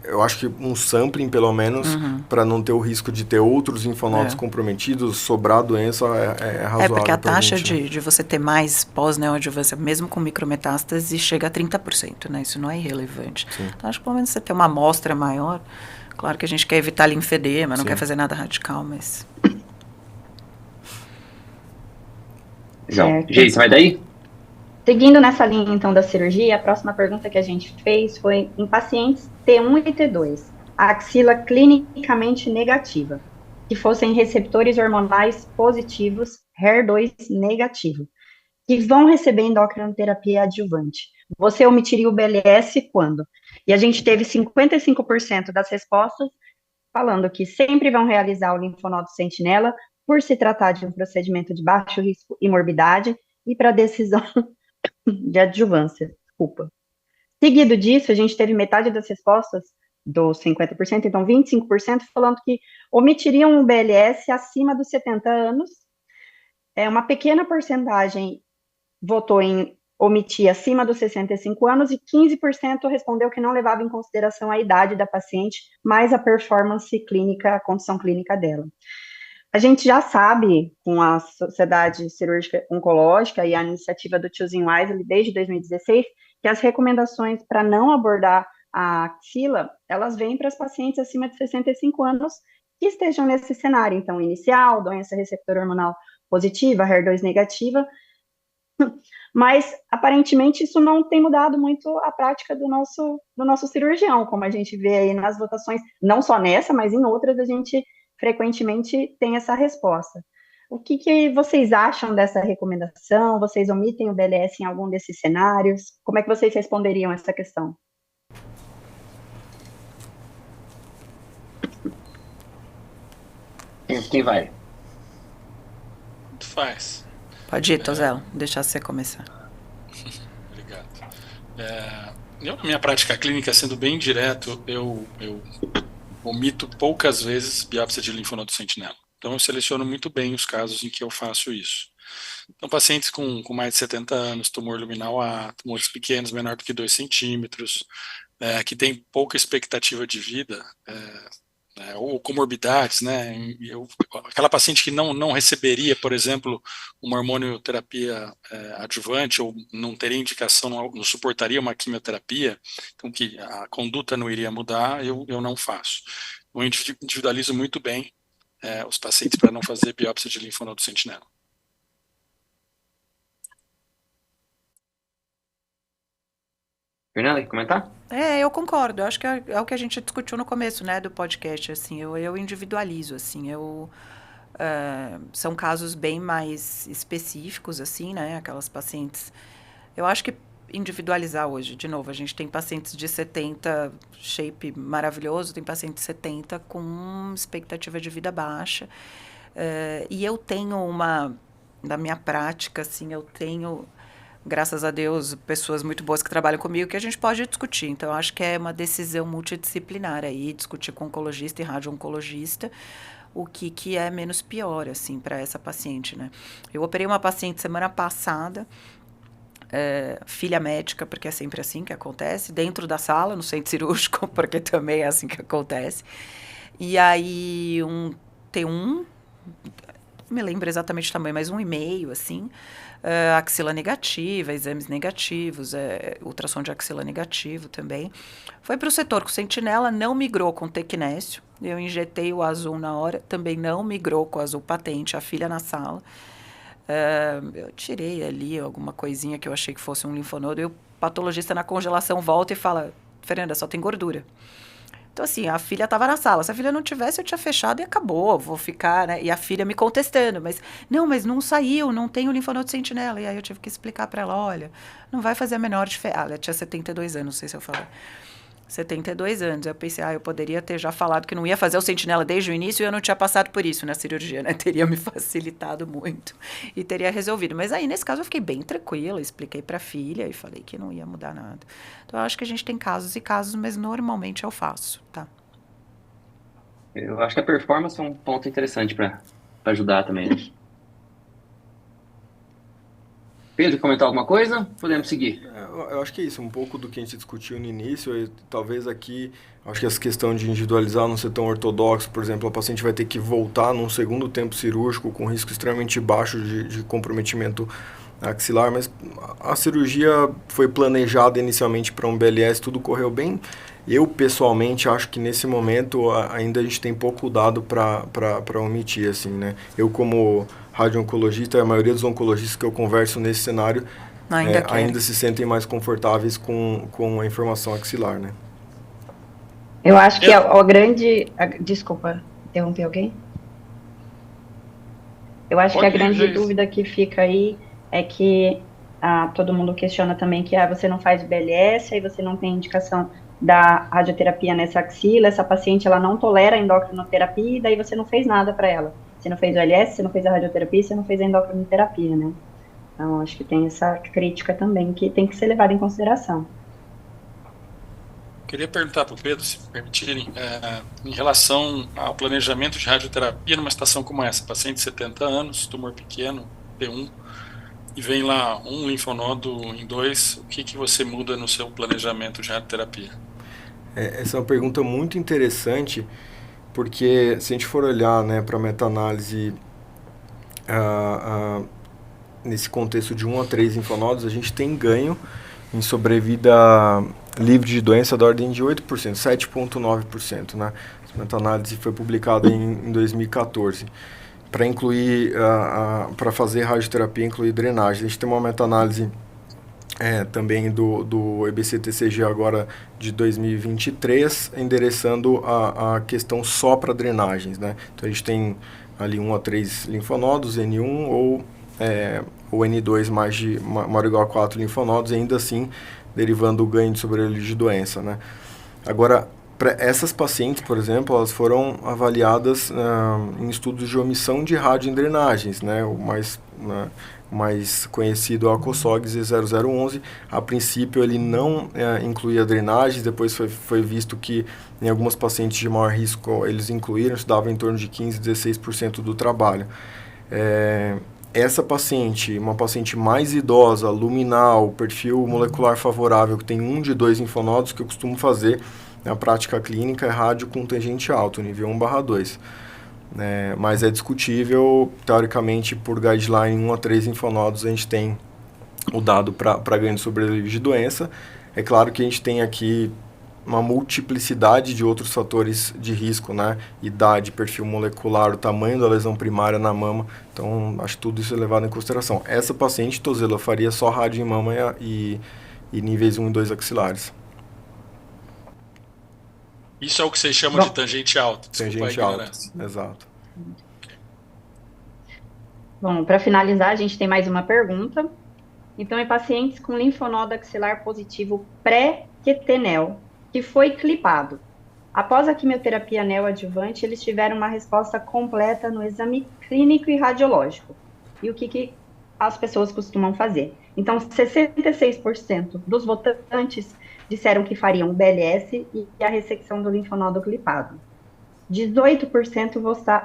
eu acho que um sampling, pelo menos, para não ter o risco de ter outros linfonodos comprometidos, sobrar a doença é razoável. Porque a pra taxa gente, né? de você ter mais pós-neoadjuvância, mesmo com micrometástase, chega a 30%, né? Isso não é irrelevante. Sim. Então, acho que pelo menos você ter uma amostra maior. Claro que a gente quer evitar linfedema, não Sim. quer fazer nada radical, mas... Legal. Certo. Gei, você vai daí? Seguindo nessa linha, então, da cirurgia, a próxima pergunta que a gente fez foi em pacientes T1 e T2, a axila clinicamente negativa, que fossem receptores hormonais positivos, HER2 negativo, que vão receber endocrinoterapia adjuvante. Você omitiria o BLS quando? E a gente teve 55% das respostas falando que sempre vão realizar o linfonodo sentinela por se tratar de um procedimento de baixo risco e morbidade e para decisão de adjuvância, desculpa. Seguido disso, a gente teve metade das respostas dos 50%, então 25% falando que omitiriam o BLS acima dos 70 anos. Uma pequena porcentagem votou em omitir acima dos 65 anos e 15% respondeu que não levava em consideração a idade da paciente, mas a performance clínica, a condição clínica dela. A gente já sabe, com a Sociedade Cirúrgica Oncológica e a iniciativa do Choosing Wisely desde 2016, que as recomendações para não abordar a axila, elas vêm para as pacientes acima de 65 anos que estejam nesse cenário, então, inicial, doença receptor hormonal positiva, HER2 negativa, mas, aparentemente, isso não tem mudado muito a prática do nosso cirurgião, como a gente vê aí nas votações, não só nessa, mas em outras a gente frequentemente tem essa resposta. O que vocês acham dessa recomendação? Vocês omitem o BLS em algum desses cenários? Como é que vocês responderiam essa questão? Quem vai? Faz. Pode ir, Tozelo, deixar você começar. Obrigado. Eu, na minha prática clínica, sendo bem direto, eu omito poucas vezes biópsia de linfonodo sentinela. Então, eu seleciono muito bem os casos em que eu faço isso. Então, pacientes com mais de 70 anos, tumor luminal A, tumores pequenos, menor do que 2 centímetros, que tem pouca expectativa de vida, ou comorbidades, né? Aquela paciente que não receberia, por exemplo, uma hormonioterapia adjuvante, ou não teria indicação, não suportaria uma quimioterapia, então que a conduta não iria mudar, eu não faço. Eu individualizo muito bem os pacientes para não fazer biópsia de linfonodo sentinela. Fernanda, quer comentar? Eu concordo. Eu acho que é o que a gente discutiu no começo, né, do podcast. Assim, eu individualizo, assim, são casos bem mais específicos, assim, né, aquelas pacientes. Eu acho que individualizar hoje, de novo, a gente tem pacientes de 70, shape maravilhoso, tem paciente de 70 com expectativa de vida baixa. E eu tenho na minha prática, assim, eu tenho, graças a Deus, pessoas muito boas que trabalham comigo que a gente pode discutir. Então, eu acho que é uma decisão multidisciplinar aí, discutir com oncologista e radio-oncologista o que é menos pior, assim, para essa paciente, né? Eu operei uma paciente semana passada, filha médica, porque é sempre assim que acontece, dentro da sala, no centro cirúrgico, porque também é assim que acontece. E aí, um T1, não me lembro exatamente o tamanho, mas 1,5, assim, axila negativa, exames negativos, ultrassom de axila negativo também. Foi para o setor com sentinela, não migrou com tecnésio, eu injetei o azul na hora, também não migrou com o azul patente, a filha na sala. Eu tirei ali alguma coisinha que eu achei que fosse um linfonodo, e o patologista na congelação volta e fala, Fernanda, só tem gordura. Então, assim, a filha estava na sala. Se a filha não tivesse, eu tinha fechado e acabou. Vou ficar, né? E a filha me contestando. Mas não saiu, não tem o linfonodo sentinela. E aí eu tive que explicar para ela, olha, não vai fazer a menor diferença. Ela tinha 72 anos, não sei se eu falei. 72 anos. Eu pensei, eu poderia ter já falado que não ia fazer o sentinela desde o início e eu não tinha passado por isso na cirurgia, né? Teria me facilitado muito e teria resolvido. Mas aí, nesse caso, eu fiquei bem tranquila, expliquei para a filha e falei que não ia mudar nada. Então, eu acho que a gente tem casos e casos, mas normalmente eu faço, tá? Eu acho que a performance é um ponto interessante para ajudar também, né? Pedro, comentar alguma coisa? Podemos seguir. Eu acho que é isso, um pouco do que a gente discutiu no início, e talvez aqui, acho que essa questão de individualizar, não ser tão ortodoxo, por exemplo, a paciente vai ter que voltar num segundo tempo cirúrgico com risco extremamente baixo de comprometimento axilar, mas a cirurgia foi planejada inicialmente para um BLS, tudo correu bem. Eu, pessoalmente, acho que nesse momento ainda a gente tem pouco dado para omitir, assim, né? Eu, como radio-oncologista, a maioria dos oncologistas que eu converso nesse cenário ainda se sentem mais confortáveis com a informação axilar, né? Eu acho que desculpa, interrompi alguém? Eu acho que a grande dúvida que fica aí é que todo mundo questiona também que você não faz BLS, aí você não tem indicação da radioterapia nessa axila, essa paciente ela não tolera a endocrinoterapia, e daí você não fez nada para ela. Você não fez o LS, você não fez a radioterapia, você não fez a endocrinoterapia, né? Então, acho que tem essa crítica também que tem que ser levada em consideração. Queria perguntar para o Pedro, se permitirem, em relação ao planejamento de radioterapia numa situação como essa, paciente de 70 anos, tumor pequeno, T1, e vem lá um linfonodo em 2, o que você muda no seu planejamento de radioterapia? Essa é uma pergunta muito interessante, porque se a gente for olhar, né, para a meta-análise nesse contexto de 1 a 3 linfonodos, a gente tem ganho em sobrevida livre de doença da ordem de 8%, 7,9%, né? Essa meta-análise foi publicada em 2014. Para incluir, para fazer radioterapia, incluir drenagem. A gente tem uma meta-análise também do EBC-TCG agora de 2023, endereçando a questão só para drenagens, né? Então a gente tem ali 1 a 3 linfonodos, N1 ou N2 maior ou igual a 4 linfonodos, e ainda assim derivando o ganho de sobrevida de doença, né? Agora, para essas pacientes, por exemplo, elas foram avaliadas em estudos de omissão de rádio em drenagens, né? O mais conhecido é o COSOGS 0011. A princípio ele não incluía drenagens, depois foi visto que em algumas pacientes de maior risco eles incluíram, isso dava em torno de 15, 16% do trabalho. Essa paciente, uma paciente mais idosa, luminal, perfil molecular favorável, que tem 1 de 2 linfonodos, que eu costumo fazer na prática clínica é rádio com tangente alto, nível 1/2. Mas é discutível, teoricamente, por guideline 1 a 3 linfonodos, a gente tem o dado para ganho de sobrevivência de doença. É claro que a gente tem aqui uma multiplicidade de outros fatores de risco, né? Idade, perfil molecular, o tamanho da lesão primária na mama. Então, acho que tudo isso é levado em consideração. Essa paciente, Tozelo, eu faria só rádio em mama e níveis 1 e 2 axilares. Isso é o que vocês chamam de tangente alto. Tangente alto, exato. Bom, para finalizar, a gente tem mais uma pergunta. Então, em pacientes com linfonodo axilar positivo pré-QT-NEL, que foi clipado, após a quimioterapia neoadjuvante, eles tiveram uma resposta completa no exame clínico e radiológico. E o que as pessoas costumam fazer? Então, 66% dos votantes disseram que fariam o BLS e a ressecção do linfonodo clipado. 18%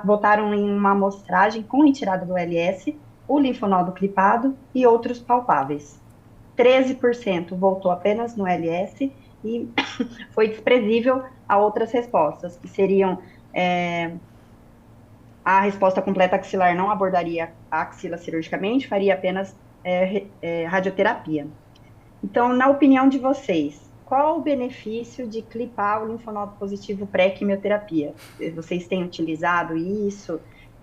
votaram em uma amostragem com retirada do LS, o linfonodo clipado e outros palpáveis. 13% votou apenas no LS e foi desprezível a outras respostas, que seriam a resposta completa axilar não abordaria a axila cirurgicamente, faria apenas radioterapia. Então, na opinião de vocês, qual o benefício de clipar o linfonodo positivo pré-quimioterapia? Vocês têm utilizado isso?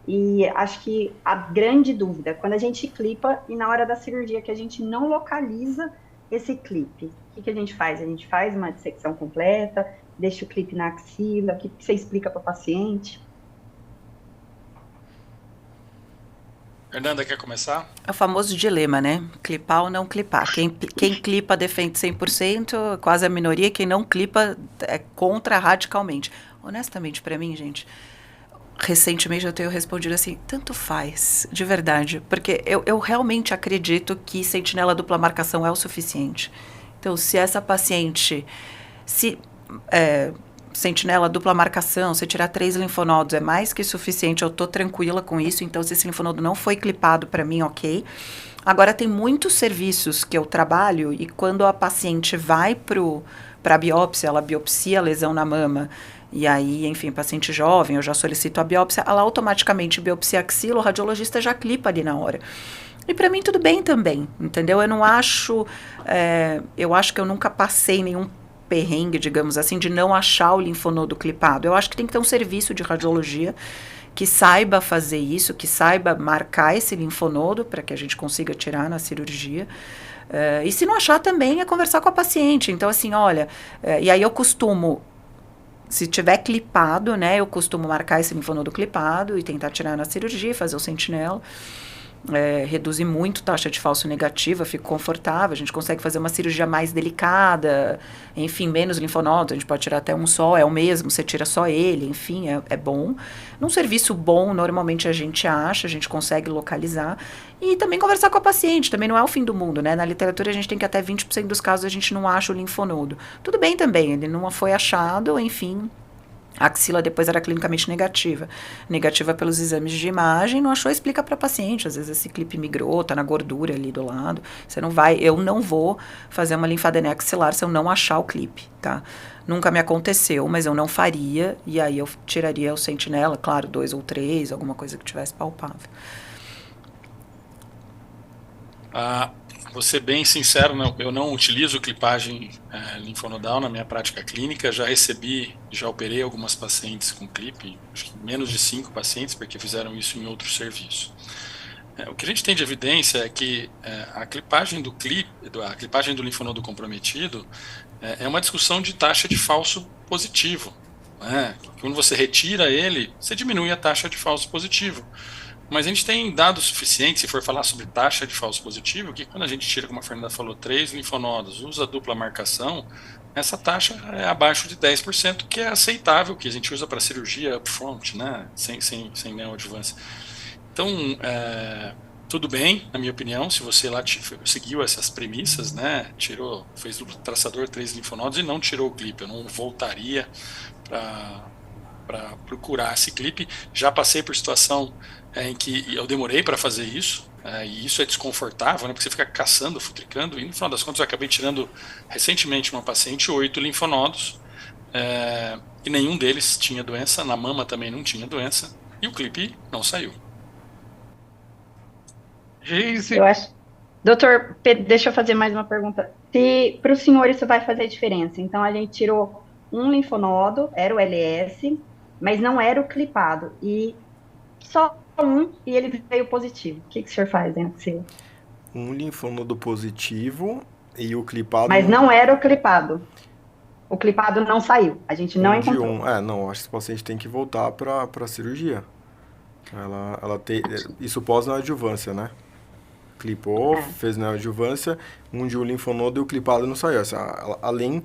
E acho que a grande dúvida, quando a gente clipa e na hora da cirurgia que a gente não localiza esse clipe, o que a gente faz? A gente faz uma dissecção completa, deixa o clipe na axila, o que você explica para o paciente? Fernanda, quer começar? É o famoso dilema, né? Clipar ou não clipar. Quem clipa defende 100%, quase a minoria. Quem não clipa é contra radicalmente. Honestamente, para mim, gente, recentemente eu tenho respondido assim, tanto faz, de verdade. Porque eu realmente acredito que sentinela dupla marcação é o suficiente. Então, se essa paciente sentinela, dupla marcação, você tirar 3 linfonodos é mais que suficiente, eu tô tranquila com isso, então se esse linfonodo não foi clipado para mim, ok. Agora, tem muitos serviços que eu trabalho e quando a paciente vai para a biópsia, ela biopsia a lesão na mama, e aí, enfim, paciente jovem, eu já solicito a biópsia, ela automaticamente biopsia a axila, o radiologista já clipa ali na hora. E para mim tudo bem também, entendeu? Eu não acho, eu acho que eu nunca passei nenhum perrengue, digamos assim, de não achar o linfonodo clipado. Eu acho que tem que ter um serviço de radiologia que saiba fazer isso, que saiba marcar esse linfonodo para que a gente consiga tirar na cirurgia. E se não achar também é conversar com a paciente. Então assim, olha, e aí eu costumo, se tiver clipado, né, eu costumo marcar esse linfonodo clipado e tentar tirar na cirurgia, fazer o sentinela. Reduzir muito taxa de falso negativa, fico confortável, a gente consegue fazer uma cirurgia mais delicada, enfim, menos linfonodos, a gente pode tirar até um só, é o mesmo, você tira só ele, enfim, é bom. Num serviço bom, normalmente a gente acha, a gente consegue localizar, e também conversar com a paciente, também não é o fim do mundo, né? Na literatura a gente tem que até 20% dos casos a gente não acha o linfonodo. Tudo bem também, ele não foi achado, enfim. A axila depois era clinicamente negativa. Negativa pelos exames de imagem, não achou, explica para a paciente. Às vezes esse clipe migrou, tá na gordura ali do lado. Eu não vou fazer uma linfadenectomia axilar se eu não achar o clipe, tá? Nunca me aconteceu, mas eu não faria. E aí eu tiraria o sentinela, claro, 2 ou 3, alguma coisa que tivesse palpável. Vou ser bem sincero, eu não utilizo clipagem linfonodal na minha prática clínica, já operei algumas pacientes com clipe, acho que menos de 5 pacientes, porque fizeram isso em outro serviço. O que a gente tem de evidência é que a clipagem do linfonodo comprometido é uma discussão de taxa de falso positivo. Né? Quando você retira ele, você diminui a taxa de falso positivo. Mas a gente tem dados suficientes, se for falar sobre taxa de falso positivo, que quando a gente tira, como a Fernanda falou, 3 linfonodos, usa dupla marcação, essa taxa é abaixo de 10%, que é aceitável, que a gente usa para cirurgia upfront, né? sem neoadjuvância. Então, tudo bem, na minha opinião, se você lá seguiu essas premissas, né? Fez duplo traçador, 3 linfonodos e não tirou o clipe. Eu não voltaria para procurar esse clipe. Já passei por situação em que eu demorei para fazer isso, e isso é desconfortável, né, porque você fica caçando, futricando, e no final das contas eu acabei tirando recentemente uma paciente 8 linfonodos, e nenhum deles tinha doença, na mama também não tinha doença, e o clipe não saiu. Eu acho. Doutor, deixa eu fazer mais uma pergunta. Se para o senhor isso vai fazer diferença, então a gente tirou um linfonodo, era o LS, mas não era o clipado, e só um e ele veio positivo. O que o senhor faz, né? Um linfonodo positivo e o clipado... Mas não era o clipado. O clipado não saiu. A gente não encontrou. Não, acho que esse paciente tem que voltar para a cirurgia. Ela tem... Isso pós-neoadjuvância, né? Clipou, fez neoadjuvância, um de um linfonodo e o clipado não saiu. Além...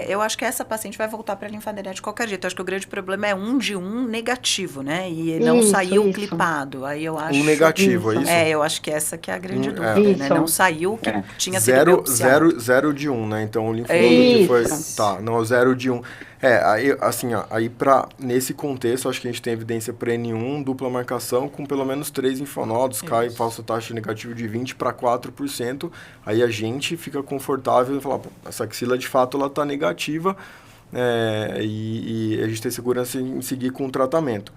Eu acho que essa paciente vai voltar para a linfadenectomia de qualquer jeito. Eu acho que o grande problema é um de um negativo, né? E não saiu clipado. Aí eu acho... Um negativo, é isso? Eu acho que essa que é a grande dúvida, né? Não saiu o que tinha sido biopsiado. 0 de 1, né? Então o linfonodo que foi... Tá, não, 0 de 1. Nesse contexto, acho que a gente tem evidência para N1, dupla marcação, com pelo menos 3 linfonodos, cai falsa taxa negativa de 20% para 4%, aí a gente fica confortável em falar, essa axila de fato ela está negativa, e a gente tem segurança em seguir com o tratamento.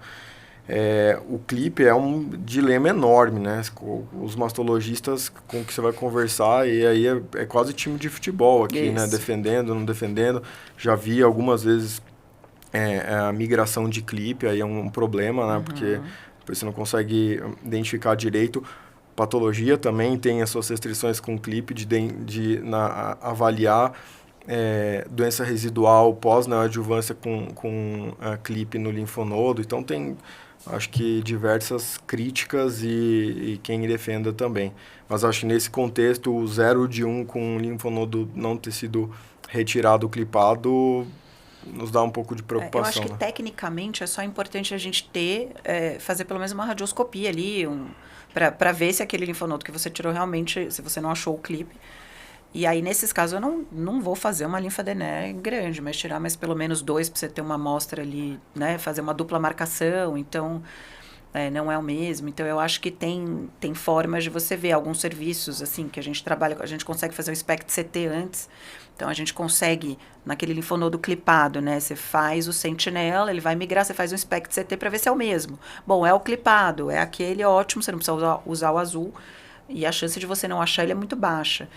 O clipe é um dilema enorme, né? Os mastologistas com que você vai conversar, e aí é quase time de futebol aqui, né? Defendendo, não defendendo. Já vi algumas vezes a migração de clipe, aí é um problema, né? Porque você não consegue identificar direito. Patologia também tem as suas restrições com clipe de avaliar doença residual pós-neoadjuvância com clipe no linfonodo. Então tem... Acho que diversas críticas e quem defenda também. Mas acho que nesse contexto, o 0 de 1 com o linfonodo não ter sido retirado, clipado, nos dá um pouco de preocupação. Eu acho que tecnicamente é só importante a gente fazer pelo menos uma radioscopia ali, para ver se aquele linfonodo que você tirou realmente, se você não achou o clipe, E aí, nesses casos, eu não vou fazer uma linfadenée grande, mas tirar mais pelo menos 2 para você ter uma amostra ali, né? Fazer uma dupla marcação, então não é o mesmo. Então, eu acho que tem formas de você ver alguns serviços, assim, que a gente trabalha, a gente consegue fazer um SPECT-CT antes. Então, a gente consegue, naquele linfonodo clipado, né? Você faz o sentinela, ele vai migrar, você faz um SPECT-CT para ver se é o mesmo. Bom, é o clipado, é aquele, ótimo, você não precisa usar o azul. E a chance de você não achar ele é muito baixa.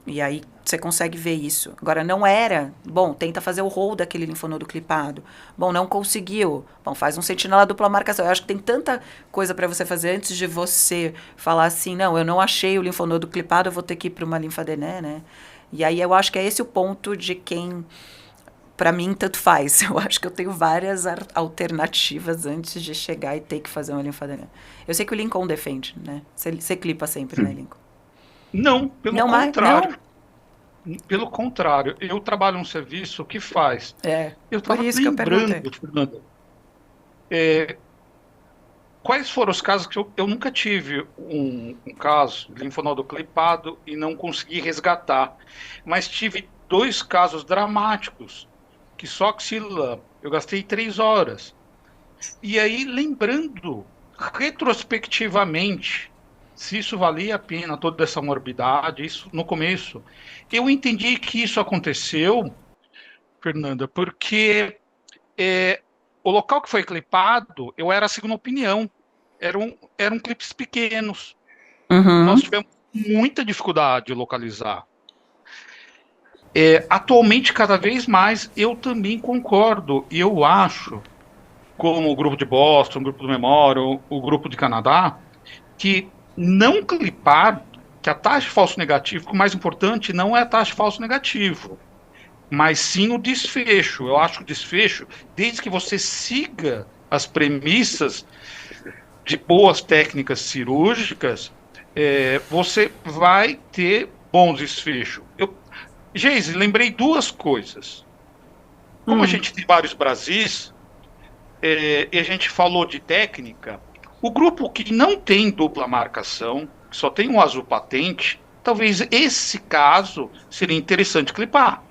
E aí você consegue ver isso. Agora, não era, bom, tenta fazer o roll daquele linfonodo clipado. Bom, não conseguiu. Bom, faz um sentinela dupla marcação. Eu acho que tem tanta coisa para você fazer antes de você falar assim, não, eu não achei o linfonodo clipado, eu vou ter que ir para uma linfadenée, né? E aí eu acho que é esse o ponto de quem, para mim, tanto faz. Eu acho que eu tenho várias alternativas antes de chegar e ter que fazer uma linfadenée. Eu sei que o Lincoln defende, né? Você clipa sempre, né, Lincoln? Não, pelo Não, contrário. Pelo contrário, eu trabalho um serviço que faz. Eu por estava isso que eu perguntei. lembrando, Fernanda, quais foram os casos que eu nunca tive um caso de linfonodo clipado e não consegui resgatar, mas tive 2 casos dramáticos, que só axila, eu gastei 3 horas. E aí, lembrando retrospectivamente, se isso valia a pena, toda essa morbidade, isso no começo, eu entendi que isso aconteceu, Fernanda, porque o local que foi clipado, eu era a segunda opinião, eram clipes pequenos. Nós tivemos muita dificuldade de localizar. Atualmente, cada vez mais, eu também concordo, e eu acho, como o grupo de Boston, o grupo do Memorial, o grupo de Canadá, que não clipar, que a taxa de falso negativo, o mais importante não é a taxa de falso negativo, mas sim o desfecho. Eu acho que o desfecho, desde que você siga as premissas de boas técnicas cirúrgicas, você vai ter bons desfechos. Geise, lembrei 2 coisas. Como a gente tem vários Brasis, e a gente falou de técnica, o grupo que não tem dupla marcação, que só tem um azul patente, talvez esse caso seria interessante clipar.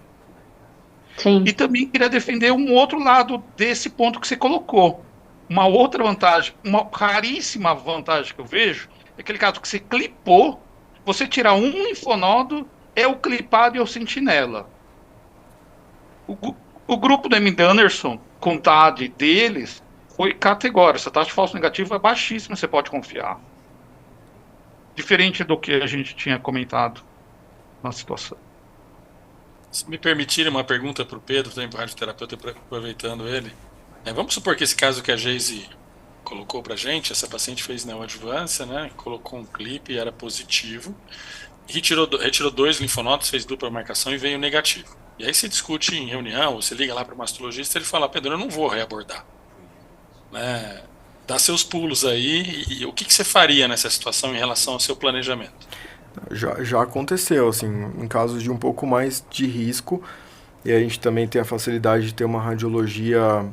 Sim. E também queria defender um outro lado desse ponto que você colocou. Uma outra vantagem, uma raríssima vantagem que eu vejo, é aquele caso que você clipou, você tirar um linfonodo, é o clipado e o sentinela. O grupo do M. Anderson, com TAD deles, foi categórico. Essa taxa de falso negativo é baixíssima, você pode confiar. Diferente do que a gente tinha comentado na situação. Se me permitirem uma pergunta para o Pedro, também para o radioterapeuta, aproveitando ele. Vamos supor que esse caso que a Geise colocou para a gente, essa paciente fez neoadjuvância, né? Colocou um clipe, era positivo. Retirou 2 linfonodos, fez dupla marcação e veio negativo. E aí se discute em reunião, você liga lá para o mastologista, ele fala, Pedro, eu não vou reabordar. Né? Dá seus pulos aí, e o que você faria nessa situação em relação ao seu planejamento? Já aconteceu, assim, em casos de um pouco mais de risco, e a gente também tem a facilidade de ter uma radiologia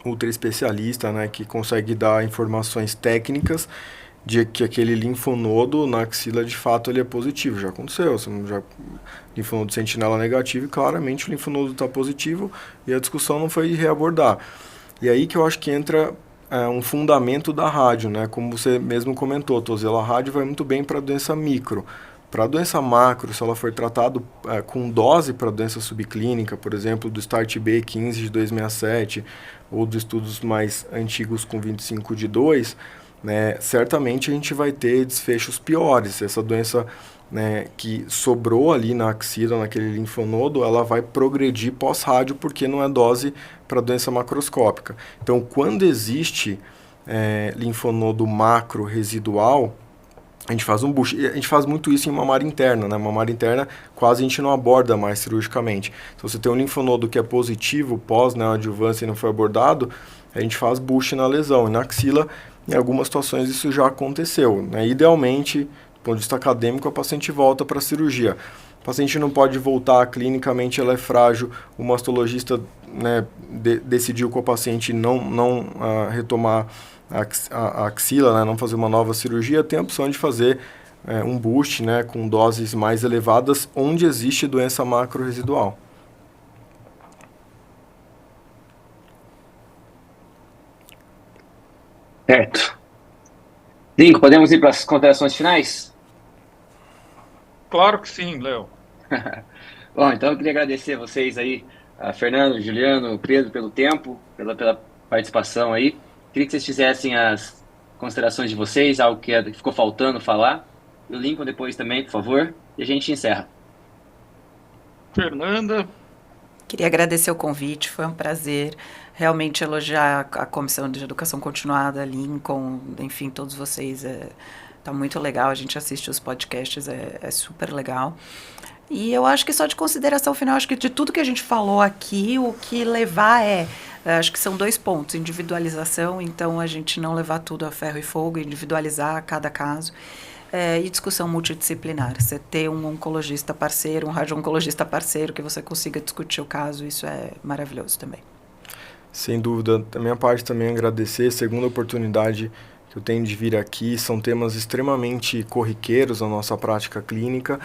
ultra especialista, né, que consegue dar informações técnicas de que aquele linfonodo na axila, de fato, ele é positivo. Já aconteceu, linfonodo sentinela negativo, e claramente o linfonodo está positivo, e a discussão não foi de reabordar. E aí que eu acho que entra um fundamento da rádio, né? Como você mesmo comentou, Tozelo, a rádio vai muito bem para doença micro. Para a doença macro, se ela for tratada com dose para doença subclínica, por exemplo, do START-B 15 de 267, ou dos estudos mais antigos com 25 de 2, né, certamente a gente vai ter desfechos piores. Essa doença, né, que sobrou ali na axila, naquele linfonodo, ela vai progredir pós-rádio porque não é dose para doença macroscópica. Então, quando existe linfonodo macro residual, a gente faz um bush. A gente faz muito isso em mamária interna, né? Mamária interna quase a gente não aborda mais cirurgicamente. Se você tem um linfonodo que é positivo pós-neoadjuvância e não foi abordado, a gente faz bush na lesão. E na axila, em algumas situações, isso já aconteceu, né? Idealmente, do ponto de vista acadêmico, a paciente volta para a cirurgia. O paciente não pode voltar, clinicamente ela é frágil, o mastologista, né, decidiu com a paciente não retomar a axila, né, não fazer uma nova cirurgia, tem a opção de fazer um boost, né, com doses mais elevadas, onde existe doença macro-residual. Certo. Lincoln, podemos ir para as considerações finais? Claro que sim, Léo. Bom, então eu queria agradecer a vocês aí, a Fernando, Juliano, Pedro, pelo tempo, pela participação aí. Queria que vocês fizessem as considerações de vocês, algo que ficou faltando falar. E o Lincoln depois também, por favor, e a gente encerra. Fernanda. Queria agradecer o convite, foi um prazer realmente elogiar a Comissão de Educação Continuada, Lincoln, enfim, todos vocês. Tá muito legal, a gente assiste os podcasts, é super legal. E eu acho que só de consideração final, acho que de tudo que a gente falou aqui, o que levar acho que são 2 pontos, individualização, então a gente não levar tudo a ferro e fogo, individualizar cada caso, e discussão multidisciplinar, você ter um oncologista parceiro, um radio-oncologista parceiro, que você consiga discutir o caso, isso é maravilhoso também. Sem dúvida, da minha parte também agradecer, segunda oportunidade que eu tenho de vir aqui, são temas extremamente corriqueiros na nossa prática clínica,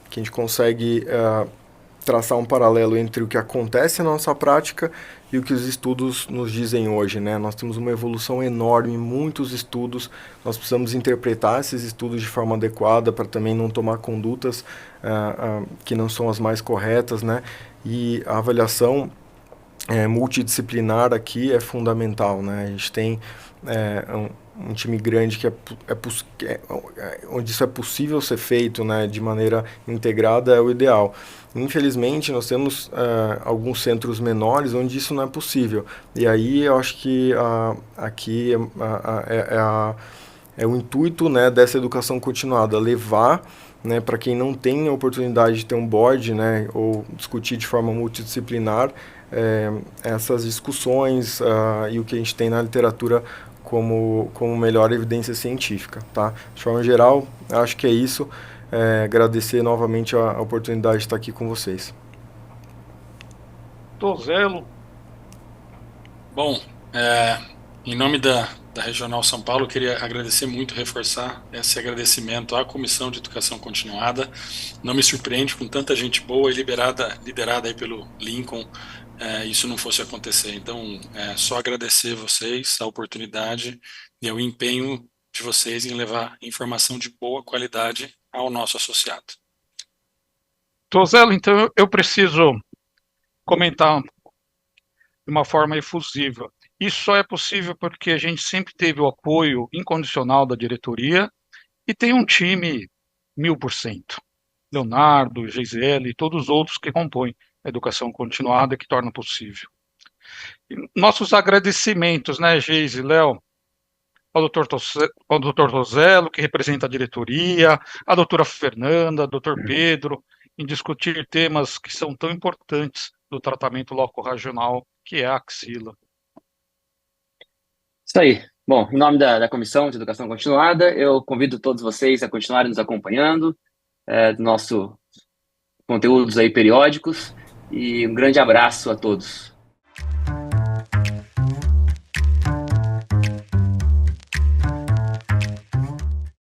que a gente consegue traçar um paralelo entre o que acontece na nossa prática e o que os estudos nos dizem hoje, né? Nós temos uma evolução enorme, muitos estudos, nós precisamos interpretar esses estudos de forma adequada para também não tomar condutas que não são as mais corretas, né? E a avaliação multidisciplinar aqui é fundamental, né? A gente tem um time grande que onde isso é possível ser feito, né, de maneira integrada é o ideal. Infelizmente, nós temos alguns centros menores onde isso não é possível. E aí eu acho que aqui é o intuito, né, dessa educação continuada, levar, né, para quem não tem a oportunidade de ter um board, né, ou discutir de forma multidisciplinar, essas discussões e o que a gente tem na literatura como melhor evidência científica, tá? De forma geral, acho que é isso. Agradecer novamente a oportunidade de estar aqui com vocês. Tozelo. Bom, em nome da Regional São Paulo, eu queria agradecer muito, reforçar esse agradecimento à Comissão de Educação Continuada. Não me surpreende, com tanta gente boa e liderada aí pelo Lincoln, isso não fosse acontecer. Então, só agradecer vocês a oportunidade e o empenho de vocês em levar informação de boa qualidade ao nosso associado. Tozelo, então eu preciso comentar de uma forma efusiva. Isso só é possível porque a gente sempre teve o apoio incondicional da diretoria e tem um time 1000%. Leonardo, Geisele e todos os outros que compõem a educação continuada que torna possível. E nossos agradecimentos, né, Geise e Léo, ao doutor Tozelo, que representa a diretoria, a doutora Fernanda, ao doutor Pedro, em discutir temas que são tão importantes do tratamento loco-regional, que é a axila. Isso aí. Bom, em nome da Comissão de Educação Continuada, eu convido todos vocês a continuarem nos acompanhando do nosso conteúdos aí periódicos, e um grande abraço a todos.